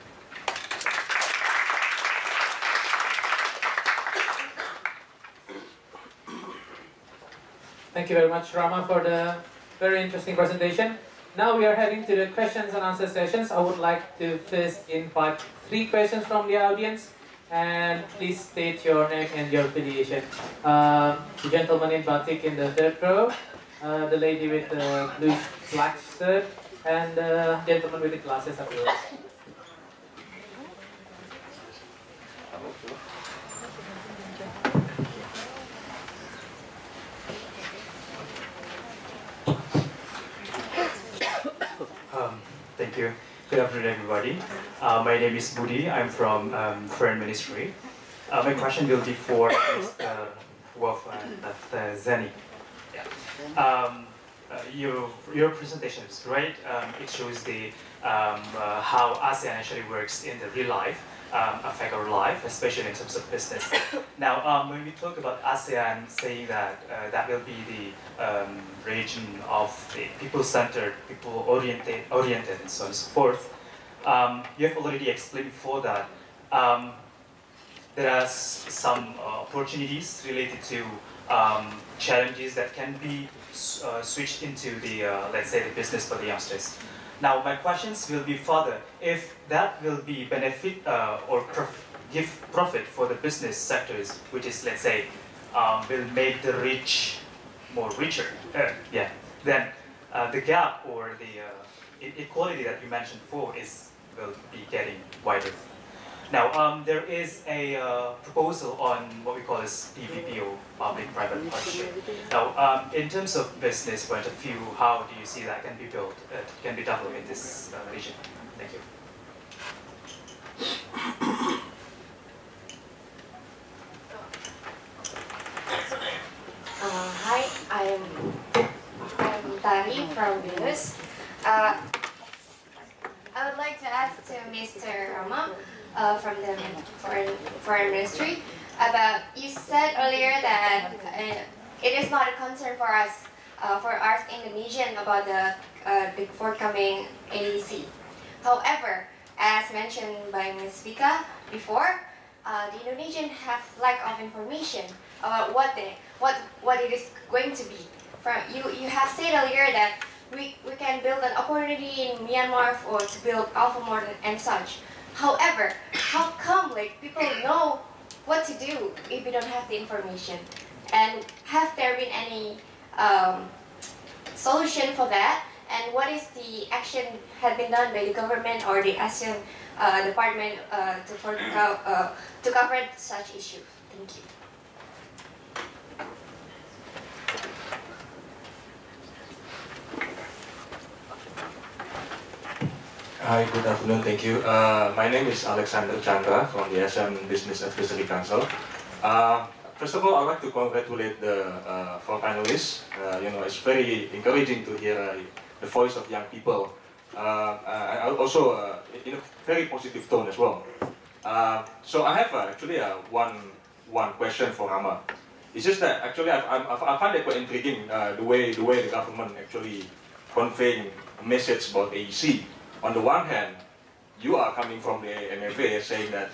Thank you very much, Rama, for the very interesting presentation. Now we are heading to the questions and answer sessions. I would like to first invite 3 questions from the audience, and please state your name and your affiliation. The gentleman in batik in the 3rd row, the lady with the blue black shirt, and the gentleman with the glasses afterwards. Thank you. Good afternoon, everybody. My name is Budi. I'm from Foreign Ministry. My question will be for Mr. Wolf and Dr. Zeni. Your presentation is great. It shows the how ASEAN actually works in the real life, affect our life, especially in terms of business. Now, when we talk about ASEAN, saying that that will be the region of the people-centered, people-oriented, and so on and so forth, you have already explained before that there are some opportunities related to challenges that can be switched into the, let's say, the business for the youngsters. Now, my questions will be further, if that will be benefit or give profit for the business sectors, which is, let's say, will make the rich more richer, then the gap or the inequality that you mentioned before will be getting wider. Now, there is a proposal on what we call as PPPO, public-private partnership. Now, in terms of business point of view, how do you see that can be built, can be developed in this region? Thank you. Hi, I'm Tani from Venus. I would like to ask to Mr. Rama from the Foreign Ministry about, you said earlier that it is not a concern for us Indonesian about the forthcoming ADC. However, as mentioned by Ms. Vika before, the Indonesian have lack of information about what it is going to be. You have said earlier that we can build an opportunity in Myanmar to build Alpha Mart and such. However, how come people know what to do if we don't have the information? And have there been any solution for that? And what is the action had been done by the government or the ASEAN department to cover such issues? Thank you. Hi, good afternoon, thank you. My name is Alexander Chandra from the ASEAN Business Advisory Council. First of all, I'd like to congratulate the four panelists. It's very encouraging to hear the voice of young people. And also in a very positive tone as well. So I have actually one question for Rama. It's just that actually I find it quite intriguing the way the government actually conveying a message about AEC. On the one hand, you are coming from the MFA saying that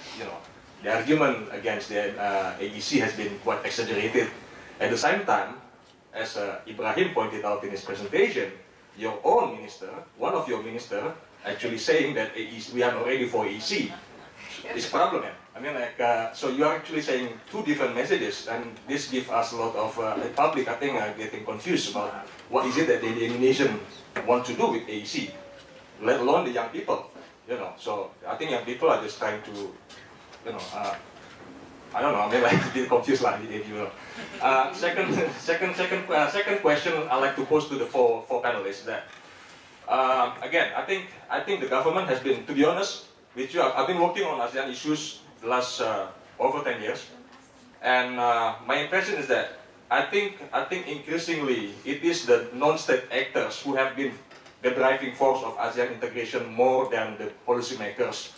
the argument against the AEC has been quite exaggerated. At the same time, as Ibrahim pointed out in his presentation, your own minister, one of your minister, actually saying that we are not ready for AEC. It's a problem. I mean, so you are actually saying two different messages, and this gives us a lot of the public, I think, getting confused about what is it that the Indonesian want to do with AEC, let alone the young people. So I think young people are just trying to, I don't know, I mean, like a bit confused, like second question I'd like to pose to the four panelists that, again, I think the government has been, to be honest with you, I've been working on ASEAN issues the last over 10 years, and my impression is that I think increasingly it is the non-state actors who have been the driving force of ASEAN integration more than the policymakers.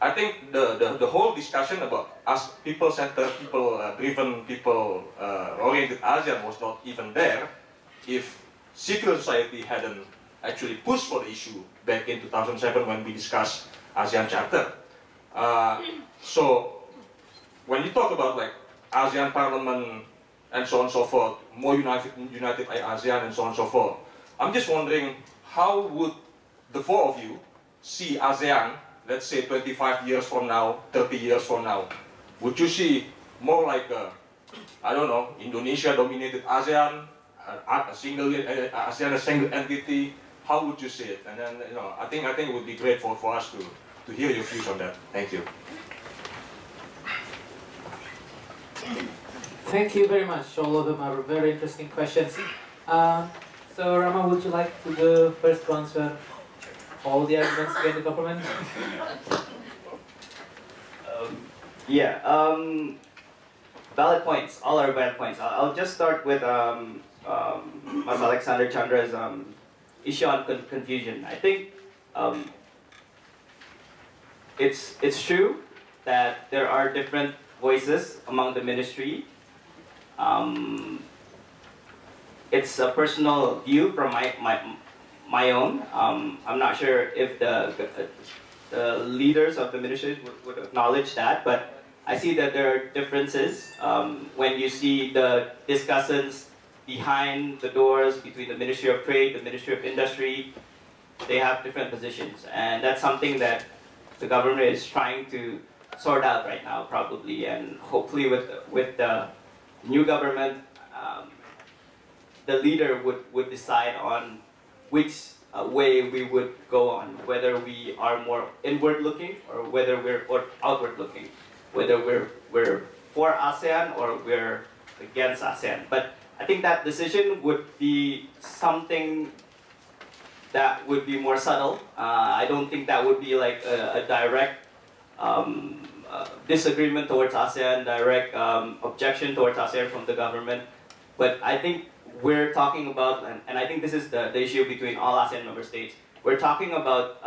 I think the whole discussion about us people-centered, people-driven, people-oriented ASEAN was not even there if civil society hadn't actually pushed for the issue back in 2007 when we discussed ASEAN Charter. So when you talk about like ASEAN Parliament and so on and so forth, more united ASEAN and so on and so forth, I'm just wondering how would the four of you see ASEAN, let's say 25 years from now, 30 years from now? Would you see more like I don't know, Indonesia-dominated ASEAN, a single ASEAN, a single entity? How would you see it? And then I think it would be great for us to hear your views on that. Thank you. Thank you very much. All of them are very interesting questions. So Rama, would you like to go first to answer all the arguments against the government? Valid points. All are valid points. I'll just start with Mas Alexander Chandra's issue on confusion. I think it's true that there are different voices among the ministry. It's a personal view from my own. I'm not sure if the leaders of the ministry would acknowledge that, but I see that there are differences when you see the discussions behind the doors between the Ministry of Trade, the Ministry of Industry. They have different positions, and that's something that the government is trying to sort out right now, probably, and hopefully with the new government, the leader would decide on which way we would go on, whether we are more inward-looking or whether we're outward-looking, whether we're for ASEAN or we're against ASEAN. But I think that decision would be something that would be more subtle. I don't think that would be like a direct disagreement towards ASEAN, direct objection towards ASEAN from the government. But I think we're talking about, and I think this is the issue between all ASEAN member states, we're talking about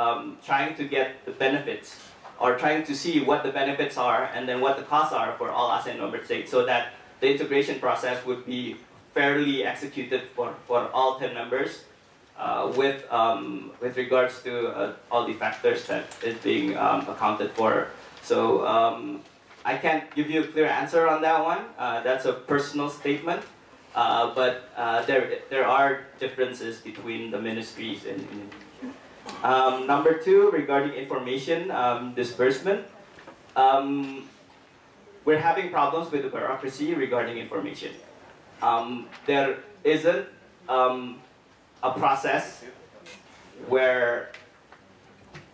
trying to get the benefits, or trying to see what the benefits are and then what the costs are for all ASEAN member states, so that the integration process would be fairly executed for all 10 members with regards to all the factors that is being accounted for. So I can't give you a clear answer on that one. That's a personal statement. But there are differences between the ministries in Indonesia. Number two, regarding information disbursement, we're having problems with the bureaucracy regarding information. There isn't a process where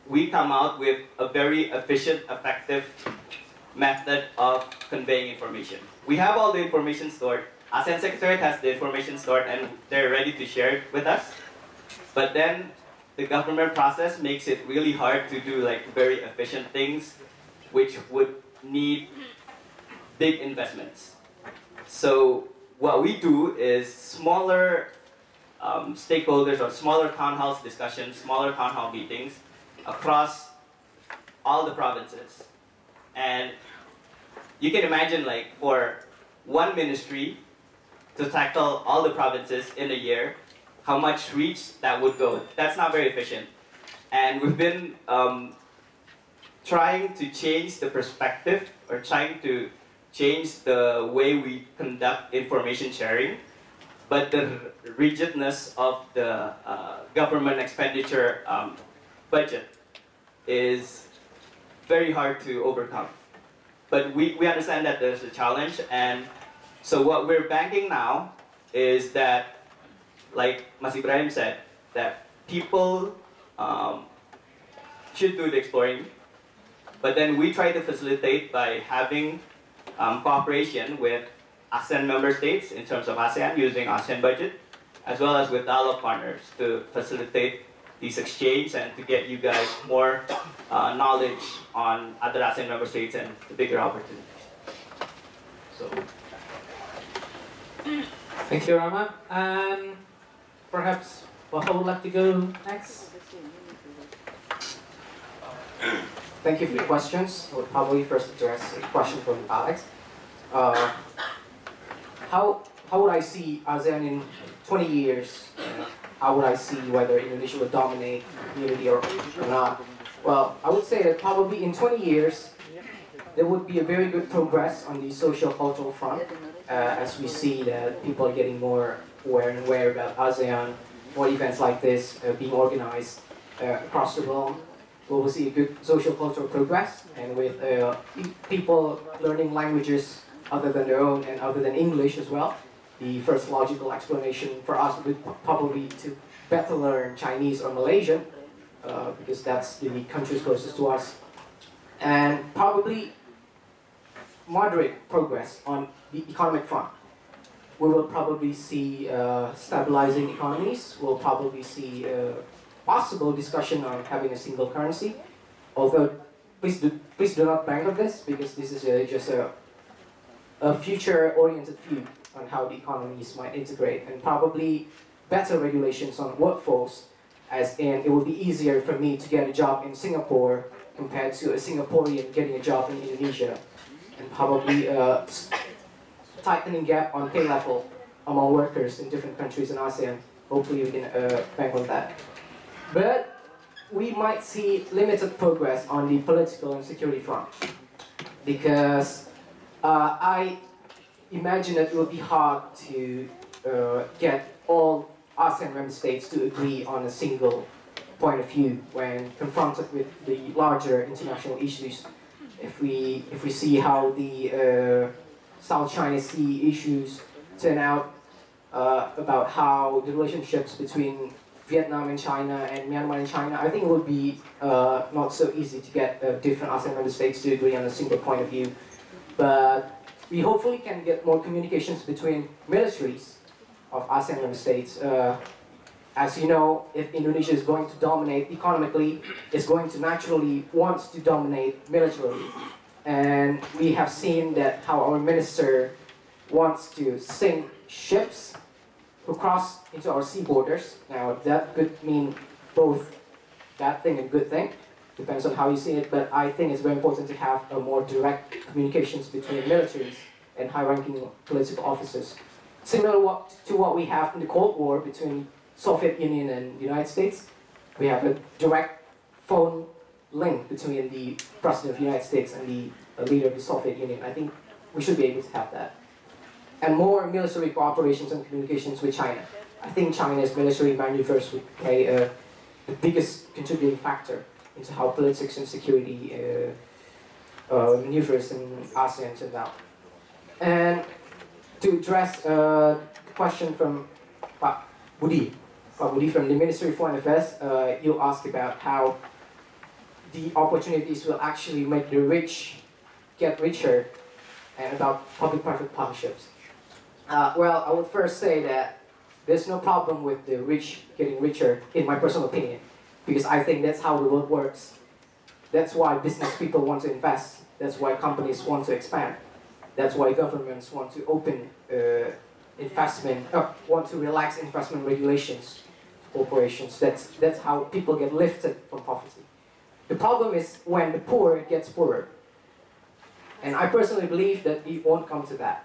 we come out with a very efficient, effective method of conveying information. We have all the information stored. ASEAN Secretariat has the information stored and they're ready to share it with us. But then the government process makes it really hard to do like very efficient things, which would need big investments. So what we do is smaller stakeholders or smaller town hall discussions, smaller town hall meetings across all the provinces. And you can imagine like for one ministry to tackle all the provinces in a year, how much reach that would go. That's not very efficient. And we've been trying to change the perspective or trying to change the way we conduct information sharing, but the rigidness of the government expenditure budget is very hard to overcome. But we understand that there's a challenge, and so what we're banking now is that, like Mas Ibrahim said, that people should do the exploring, but then we try to facilitate by having cooperation with ASEAN member states in terms of ASEAN using ASEAN budget, as well as with dialogue partners to facilitate these exchange and to get you guys more knowledge on other ASEAN member states and the bigger opportunities. So. Thank you, Rama. And perhaps Baha would like to go next. Thank you for the questions. I would probably first address a question from Alex. How would I see ASEAN in 20 years? How would I see whether Indonesia would dominate the community or not? Well, I would say that probably in 20 years, there would be a very good progress on the social-cultural front, as we see that people are getting more aware about ASEAN, more events like this being organized across the world. We will see a good social-cultural progress, and with people learning languages other than their own and other than English as well. The first logical explanation for us would probably be to better learn Chinese or Malaysian, because that's the countries closest to us. And probably moderate progress on the economic front. We will probably see stabilizing economies. We'll probably see possible discussion on having a single currency. Although, please do not bank on this, because this is just a future-oriented view on how the economies might integrate, and probably better regulations on workforce, as in it would be easier for me to get a job in Singapore compared to a Singaporean getting a job in Indonesia, and probably tightening gap on pay level among workers in different countries in ASEAN. Hopefully we can bank on that. But we might see limited progress on the political and security front, because I imagine that it would be hard to get all ASEAN member states to agree on a single point of view when confronted with the larger international issues. If we see how the South China Sea issues turn out, about how the relationships between Vietnam and China and Myanmar and China, I think it would be not so easy to get different ASEAN member states to agree on a single point of view. But we hopefully can get more communications between militaries of ASEAN member states. As you know, if Indonesia is going to dominate economically, it's going to naturally want to dominate militarily. And we have seen that how our minister wants to sink ships who cross into our sea borders. Now that could mean both bad thing and good thing. Depends on how you see it, but I think it's very important to have a more direct communications between militaries and high-ranking political officers. Similar to what we have in the Cold War between Soviet Union and the United States, we have a direct phone link between the President of the United States and the leader of the Soviet Union. I think we should be able to have that. And more military cooperations and communications with China. I think China's military maneuvers would play the biggest contributing factor into how politics and security maneuvers in ASEAN turns out. And to address the question from Pak Budi from the Ministry of Foreign Affairs, you asked about how the opportunities will actually make the rich get richer, and about public-private partnerships. Well, I would first say that there's no problem with the rich getting richer, in my personal opinion. because I think that's how the world works. That's why business people want to invest. That's why companies want to expand. That's why governments want to open want to relax investment regulations to corporations. That's how people get lifted from poverty. The problem is when the poor gets poorer. And I personally believe that it won't come to that.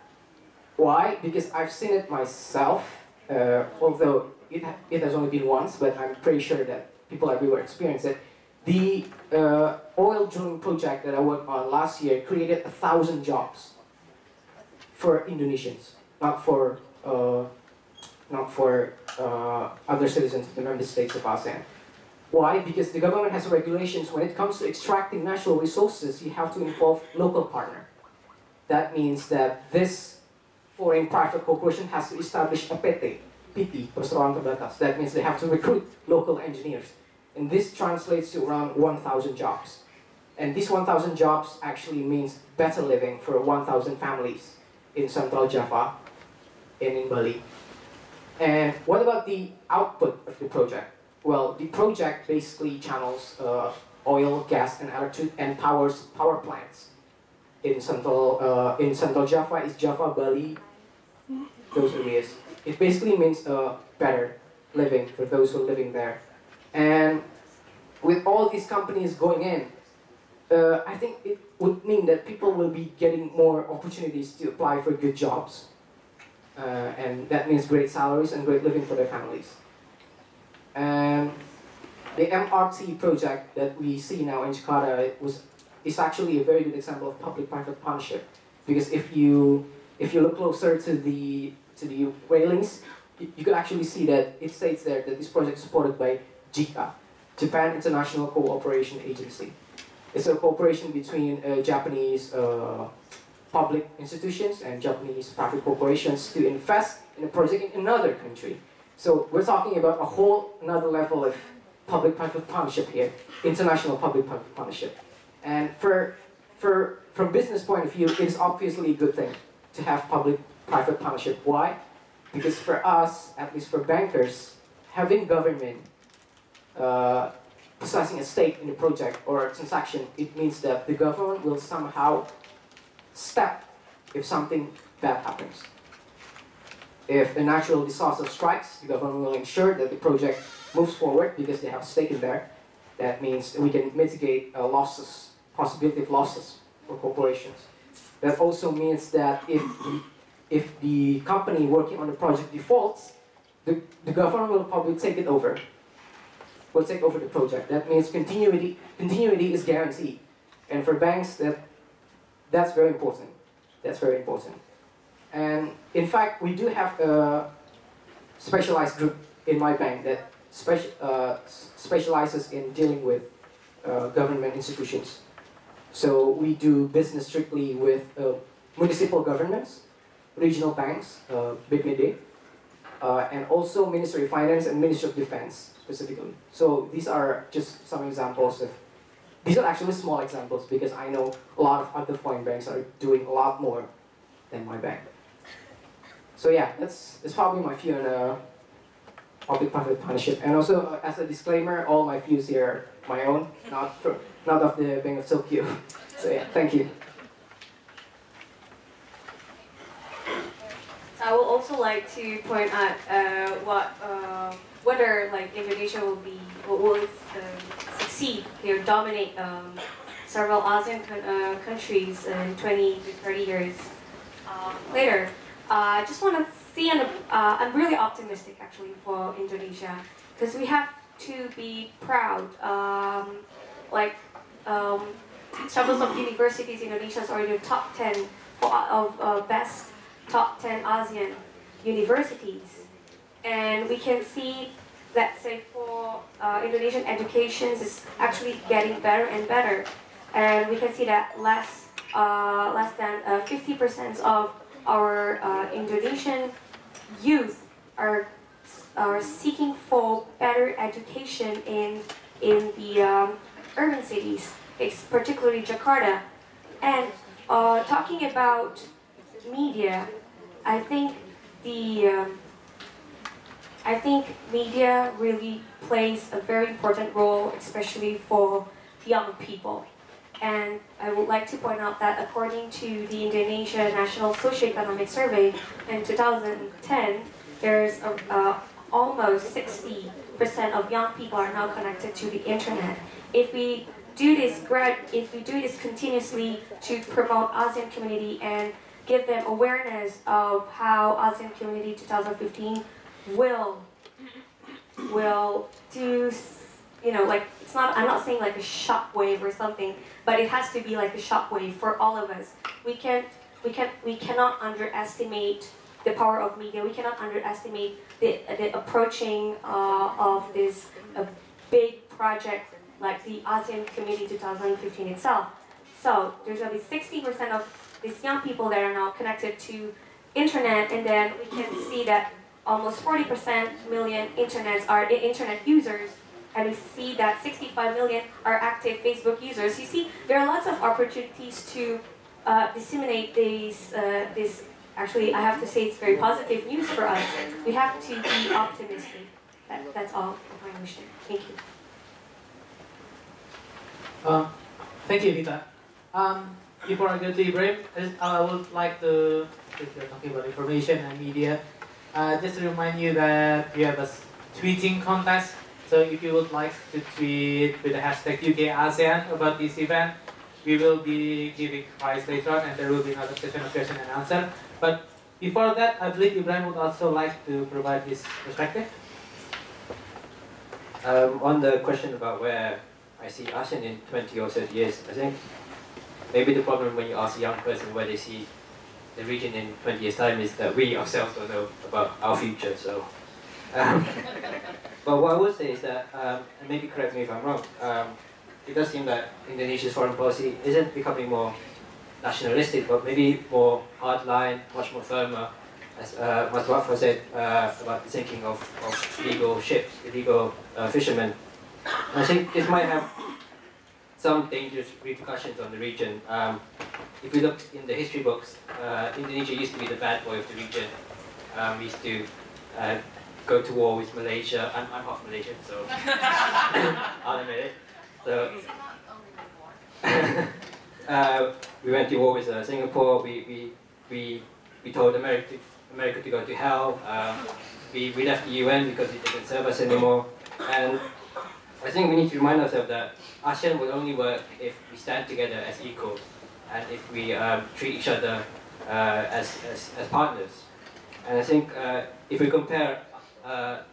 Why? Because I've seen it myself, although it has only been once, but I'm pretty sure that people everywhere experience it. The oil drilling project that I worked on last year created 1,000 jobs for Indonesians, not for other citizens of the member states of ASEAN. Why? Because the government has regulations when it comes to extracting natural resources, you have to involve local partner. That means that this foreign private corporation has to establish a PT, perseroan terbatas. That means they have to recruit local engineers. And this translates to around 1,000 jobs. And these 1,000 jobs actually means better living for 1,000 families in Central Java and in Bali. And what about the output of the project? Well, the project basically channels oil, gas, and electric and powers power plants. In Central Java is Java, Bali, those areas. It basically means better living for those who are living there. And with all these companies going in, I think it would mean that people will be getting more opportunities to apply for good jobs. And that means great salaries and great living for their families. And the MRT project that we see now in Jakarta is actually a very good example of public-private partnership. Because if you look closer to the railings, you could actually see that it states there that this project is supported by JICA, Japan International Cooperation Agency. It's a cooperation between Japanese public institutions and Japanese private corporations to invest in a project in another country. So we're talking about a whole another level of public-private partnership here, international public-private partnership. And from business point of view, it is obviously a good thing to have public-private partnership. Why? Because for us, at least for bankers, having government possessing a stake in the project or a transaction, it means that the government will somehow step if something bad happens. If a natural disaster strikes, the government will ensure that the project moves forward because they have a stake in there. That means we can mitigate losses, possibility of losses for corporations. That also means that if the company working on the project defaults, the government will probably take it over. Will take over the project. That means continuity is guaranteed. And for banks, that's very important. That's very important. And in fact, we do have a specialized group in my bank that specializes in dealing with government institutions. So we do business strictly with municipal governments, regional banks, BPD, and also Ministry of Finance and Ministry of Defense specifically. So these are just some examples of, these are actually small examples because I know a lot of other foreign banks are doing a lot more than my bank. So yeah, that's probably my view on public-private partnership. And also, as a disclaimer, all my views here are my own, not of the Bank of Tokyo. So yeah, thank you. So I would also like to point out whether like Indonesia will succeed or dominate several ASEAN countries in 20 to 30 years later. I just want to see, I'm really optimistic actually for Indonesia because we have to be proud. Several of universities in Indonesia are in the top 10 of best top 10 ASEAN universities, and we can see that say for Indonesian education is actually getting better and better, and we can see that less than 50% of our Indonesian youth are seeking for better education in the urban cities, particularly Jakarta. And talking about media, I think the I think media really plays a very important role, especially for young people. And I would like to point out that according to the Indonesia National Socioeconomic Survey in 2010, there's almost 60% of young people are now connected to the internet. If we do this continuously to promote ASEAN community and give them awareness of how ASEAN community 2015 will do, like, it's not, I'm not saying like a shockwave or something, but it has to be like a shockwave for all of us. We cannot underestimate the power of media. We cannot underestimate the approaching of this big project like the ASEAN Community 2015 itself. So there's going to be 60% of these young people that are now connected to internet, and then we can see that almost 40% million internet users, and we see that 65 million are active Facebook users. You see, there are lots of opportunities to disseminate this. Actually, I have to say it's very positive news for us. We have to be optimistic. That's all my wish. Thank you. Thank you, Vita. Before I go to Ibrahim, I would like to, if you're talking about information and media, just to remind you that we have a tweeting contest. So if you would like to tweet with the hashtag UKASEAN about this event, we will be giving prize later on, and there will be another session of question and answer. But before that, I believe Ibrahim would also like to provide his perspective. On the question about where I see ASEAN in 20 or 30 years, I think maybe the problem when you ask a young person where they see the region in 20 years' time is that we ourselves don't know about our future. So, but what I would say is that, and maybe correct me if I'm wrong, it does seem that Indonesia's foreign policy isn't becoming more nationalistic, but maybe more hardline, much more firmer, as Mas Wafa said about the sinking of illegal ships, illegal fishermen. And I think this might have some dangerous repercussions on the region. If we look in the history books, Indonesia used to be the bad boy of the region. We used to go to war with Malaysia. I'm half Malaysian, so I'll admit it. So we went to war with Singapore. We told America to go to hell. We left the UN because it didn't serve us anymore. And I think we need to remind ourselves that ASEAN will only work if we stand together as equals and if we treat each other as partners. And I think if we compare the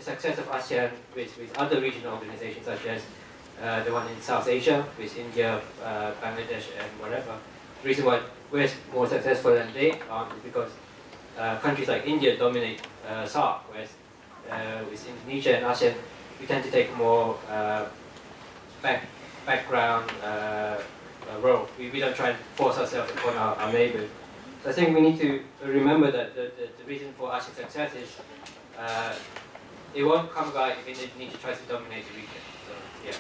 success of ASEAN with other regional organizations such as the one in South Asia, with India, Bangladesh, and whatever, the reason why we're more successful than they are is because countries like India dominate SAARC, whereas with Indonesia and ASEAN, we tend to take a more background role. We don't try and force ourselves upon our neighbors. So I think we need to remember that the reason for ASEAN success is it won't come about if Indonesia tries to dominate the region. So, yeah.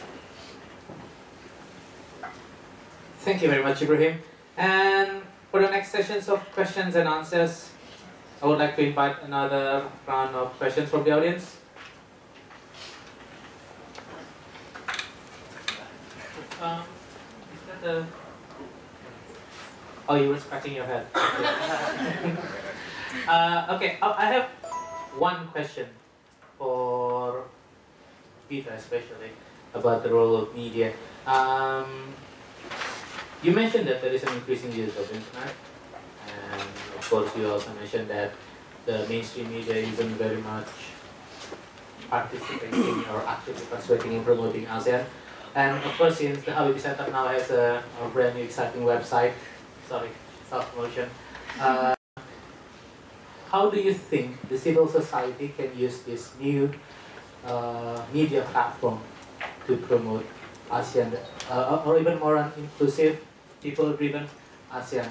Thank you very much, Ibrahim. And for the next sessions of questions and answers, I would like to invite another round of questions from the audience. Is that a... Oh, you were scratching your head. Okay, I have one question for Peter, especially about the role of media. You mentioned that there is an increasing use of internet, and of course you also mentioned that the mainstream media isn't very much participating or actively participating in promoting ASEAN. And of course, since the Habibie Center now has a brand new exciting website, sorry, self-promotion, how do you think the civil society can use this new media platform to promote ASEAN, or even more an inclusive, people-driven ASEAN?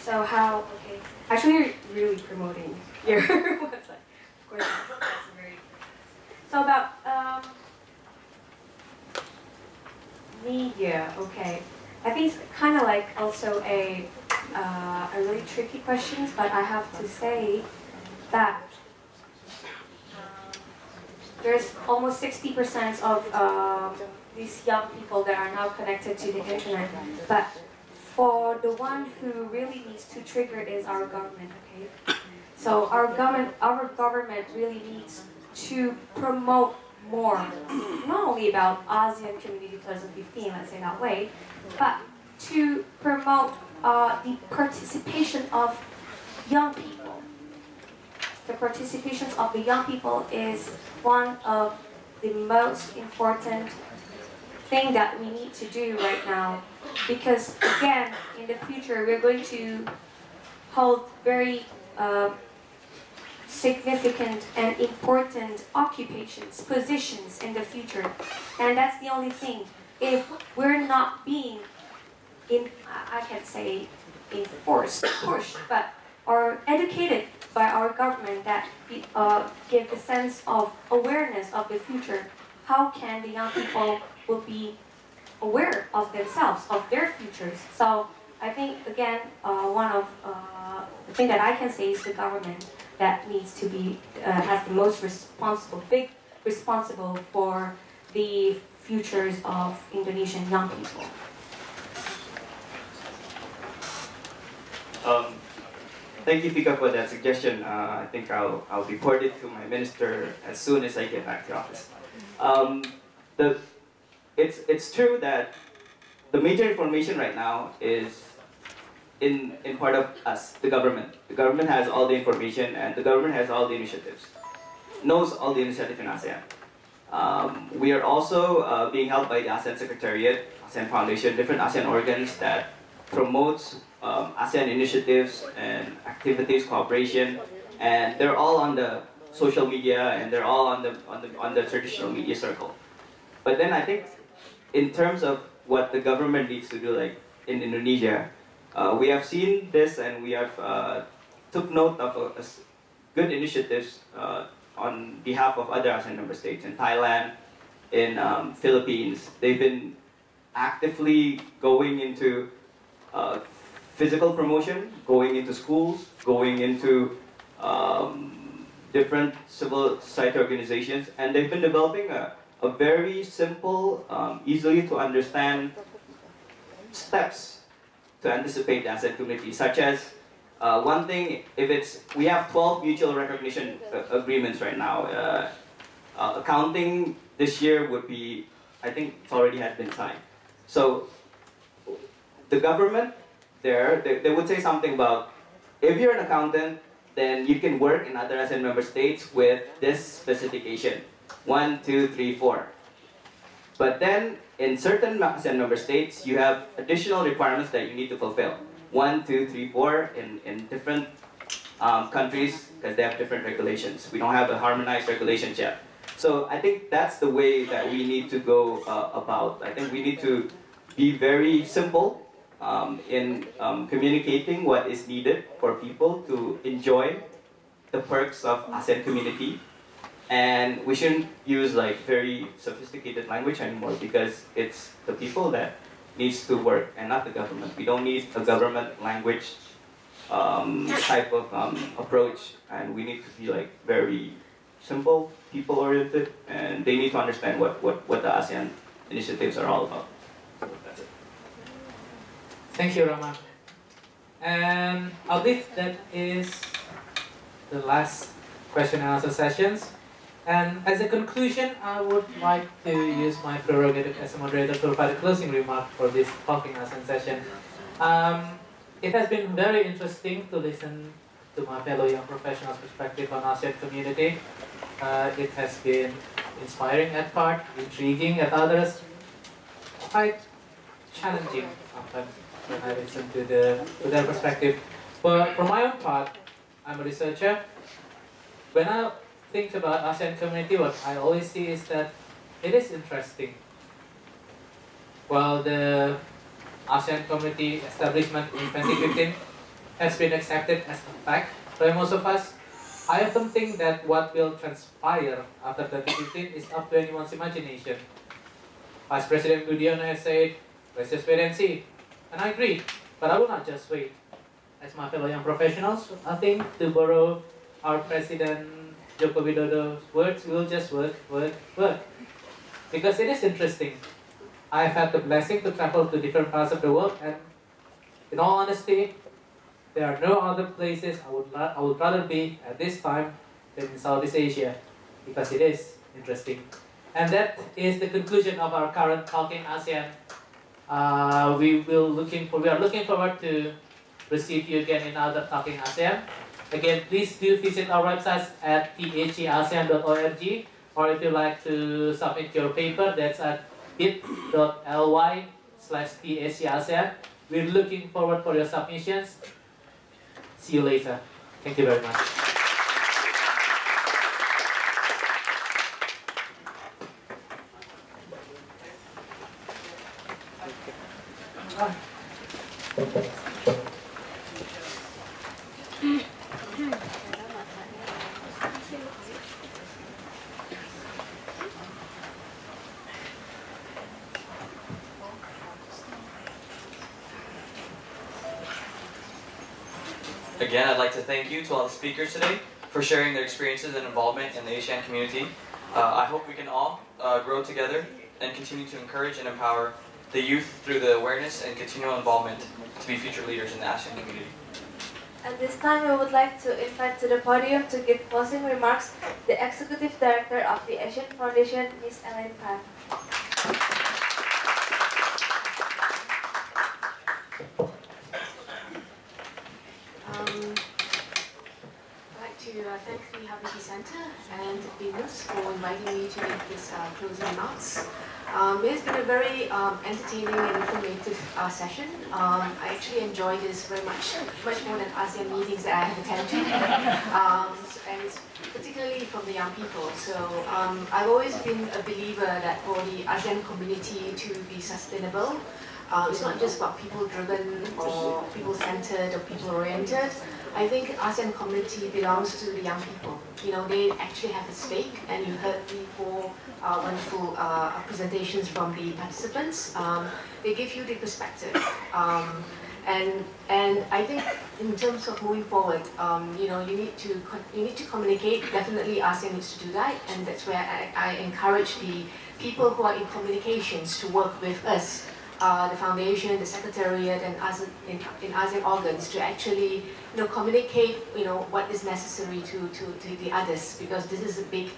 So how, okay, actually you're really promoting your website. Of course, that's very, so about media, okay. I think it's kind of like also a really tricky question, but I have to say that there's almost 60% of these young people that are now connected to the internet, but for the one who really needs to trigger is our government, okay? So our government really needs to promote more, not only about ASEAN Community 2015, let's say that way, but to promote the participation of young people. The participation of the young people is one of the most important thing that we need to do right now, because again, in the future, we're going to hold very significant and important occupations, positions in the future. And that's the only thing. If we're not being, I can't say enforced, pushed, but are educated by our government that give the sense of awareness of the future, how can the young people will be aware of themselves, of their futures? So I think, again, one of the thing that I can say is the government that needs to be, has the most responsible for the futures of Indonesian young people. Thank you, Fika, for that suggestion. I think I'll report it to my minister as soon as I get back to office. It's true that the major information right now is in part of us, the government. The government has all the information and the government has all the initiatives, knows all the initiatives in ASEAN. We are also being helped by the ASEAN Secretariat, ASEAN Foundation, different ASEAN organs that promotes ASEAN initiatives and activities, cooperation, and they're all on the social media and they're all on the traditional media circle. But then I think in terms of what the government needs to do, like in Indonesia, we have seen this and we have took note of good initiatives on behalf of other ASEAN member states. In Thailand, in Philippines, they've been actively going into physical promotion, going into schools, going into different civil society organizations, and they've been developing a very simple, easily to understand steps to anticipate the ASEAN community, such as one thing, we have 12 mutual recognition agreements right now. Accounting this year would be, I think it already has been signed. So the government there, they would say something about, if you're an accountant, then you can work in other ASEAN member states with this specification, 1, 2, 3, 4. But then, in certain ASEAN member states, you have additional requirements that you need to fulfill. 1, 2, 3, 4 in different countries, because they have different regulations. We don't have a harmonized regulations yet. So I think that's the way that we need to go about. I think we need to be very simple in communicating what is needed for people to enjoy the perks of ASEAN community. And we shouldn't use like very sophisticated language anymore, because it's the people that needs to work and not the government. We don't need a government language type of approach, and we need to be like very simple, people oriented, and they need to understand what the ASEAN initiatives are all about. So that's it. Thank you, Rama. And I believe that is the last question and answer sessions. And as a conclusion, I would like to use my prerogative as a moderator to provide a closing remark for this Talking ASEAN session. It has been very interesting to listen to my fellow young professionals' perspective on ASEAN community. It has been inspiring at part, intriguing at others, quite challenging sometimes when I listen to their perspective. But for my own part, I'm a researcher. When I think about ASEAN community, what I always see is that it is interesting. While the ASEAN community establishment in 2015 has been accepted as a fact by most of us, I often think that what will transpire after 2015 is up to anyone's imagination. Vice President Budiono has said, let's just wait and see. And I agree, but I will not just wait. As my fellow young professionals, I think to borrow our President Joko Widodo's words, we will just work, work, work. Because it is interesting. I've had the blessing to travel to different parts of the world, and in all honesty, there are no other places I would rather be at this time than in Southeast Asia, because it is interesting. And that is the conclusion of our current Talking ASEAN. We are looking forward to receive you again in other Talking ASEAN. Again, please do visit our websites at theasean.org, or if you like to submit your paper, that's at bit.ly/theasean. We're looking forward for your submissions. See you later. Thank you very much. Again, I'd like to thank you to all the speakers today for sharing their experiences and involvement in the ASEAN community. I hope we can all grow together and continue to encourage and empower the youth through the awareness and continual involvement to be future leaders in the ASEAN community. At this time, we would like to invite to the podium to give closing remarks the Executive Director of the Asian Foundation, Ms. Elaine Tan. I'd like to thank the Habibie Center and Venus for inviting me to make this closing remarks. It has been a very entertaining and informative session. I actually enjoyed this very much more than ASEAN meetings that I have attended, and particularly from the young people. So I've always been a believer that for the ASEAN community to be sustainable, it's not just about people-driven or people-centered or people-oriented. I think ASEAN community belongs to the young people. You know, they actually have a stake, and you heard the four wonderful presentations from the participants. They give you the perspective. And I think in terms of moving forward, you know, you need to communicate. Definitely ASEAN needs to do that, and that's where I encourage the people who are in communications to work with us, the foundation, the secretariat, and in ASEAN organs to actually, you know, communicate, you know, what is necessary to the others, because this is a big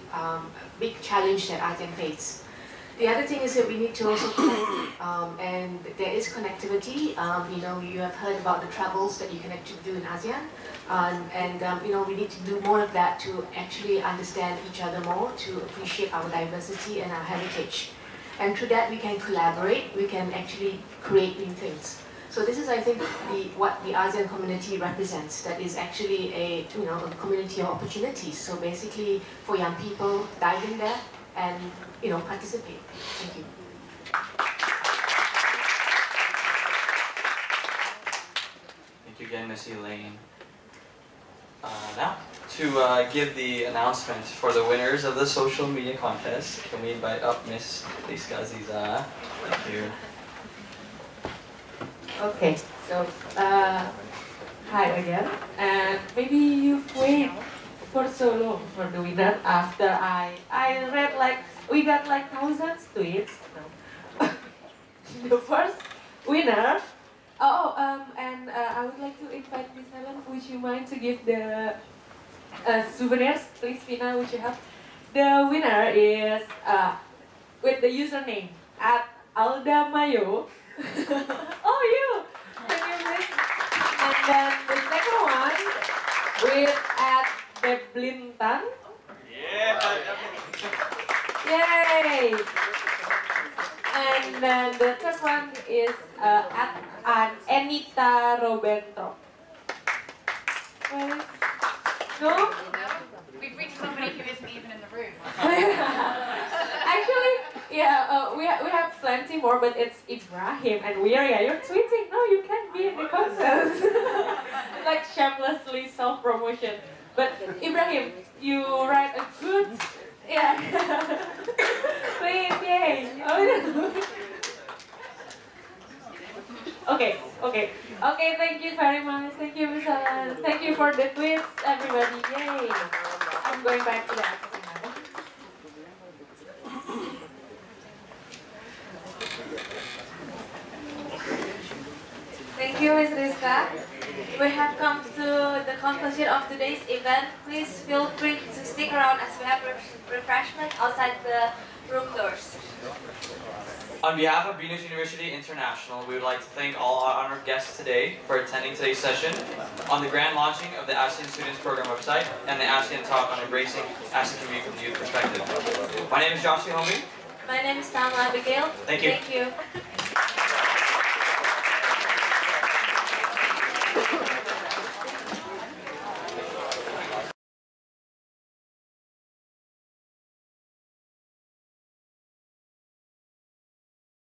challenge that ASEAN faces. The other thing is that we need to also connect, and there is connectivity. You know, you have heard about the travels that you can actually do in ASEAN, you know, we need to do more of that to actually understand each other more, to appreciate our diversity and our heritage. And through that, we can collaborate, we can actually create new things. So this is, I think, what the ASEAN community represents, that is actually a community of opportunities. So basically, for young people, dive in there and, you know, participate. Thank you. Thank you again, Ms. Elaine. Now, to give the announcement for the winners of the social media contest, can we invite up Ms. Liska Aziza? Thank you. Okay, so hi again, and maybe you've waited for so long for the winner after I read like, we got like thousands tweets. No. The first winner, and I would like to invite Miss Helen, would you mind to give the souvenirs, please, Vina, would you help? The winner is with the username at Alda Mayo. Oh, you! Can you please? And then the second one with at Beblintan. Yeah! Yay! And then the third one is at Anita Roberto. Where is? No? No, we've reached somebody who isn't even in the room. Actually, yeah, we have plenty more, but it's Ibrahim and Wiria. You're tweeting. No, you can't be in the contest. It's like shamelessly self-promotion. But Ibrahim, you write a good, yeah. Please, yay. Okay. Thank you very much. Thank you, Miss Helen. Thank you for the quiz, everybody. Yay! I'm going back to the accent now. Thank you, Ms. Rizka. We have come to the conclusion of today's event. Please feel free to stick around as we have refreshments outside the room doors. On behalf of Venus University International, we would like to thank all our honored guests today for attending today's session on the grand launching of the ASEAN Students Program website and the ASEAN Talk on Embracing ASEAN Community from the Youth Perspective. My name is Joshua Homie. My name is Pamela Abigail. Thank you. Thank you.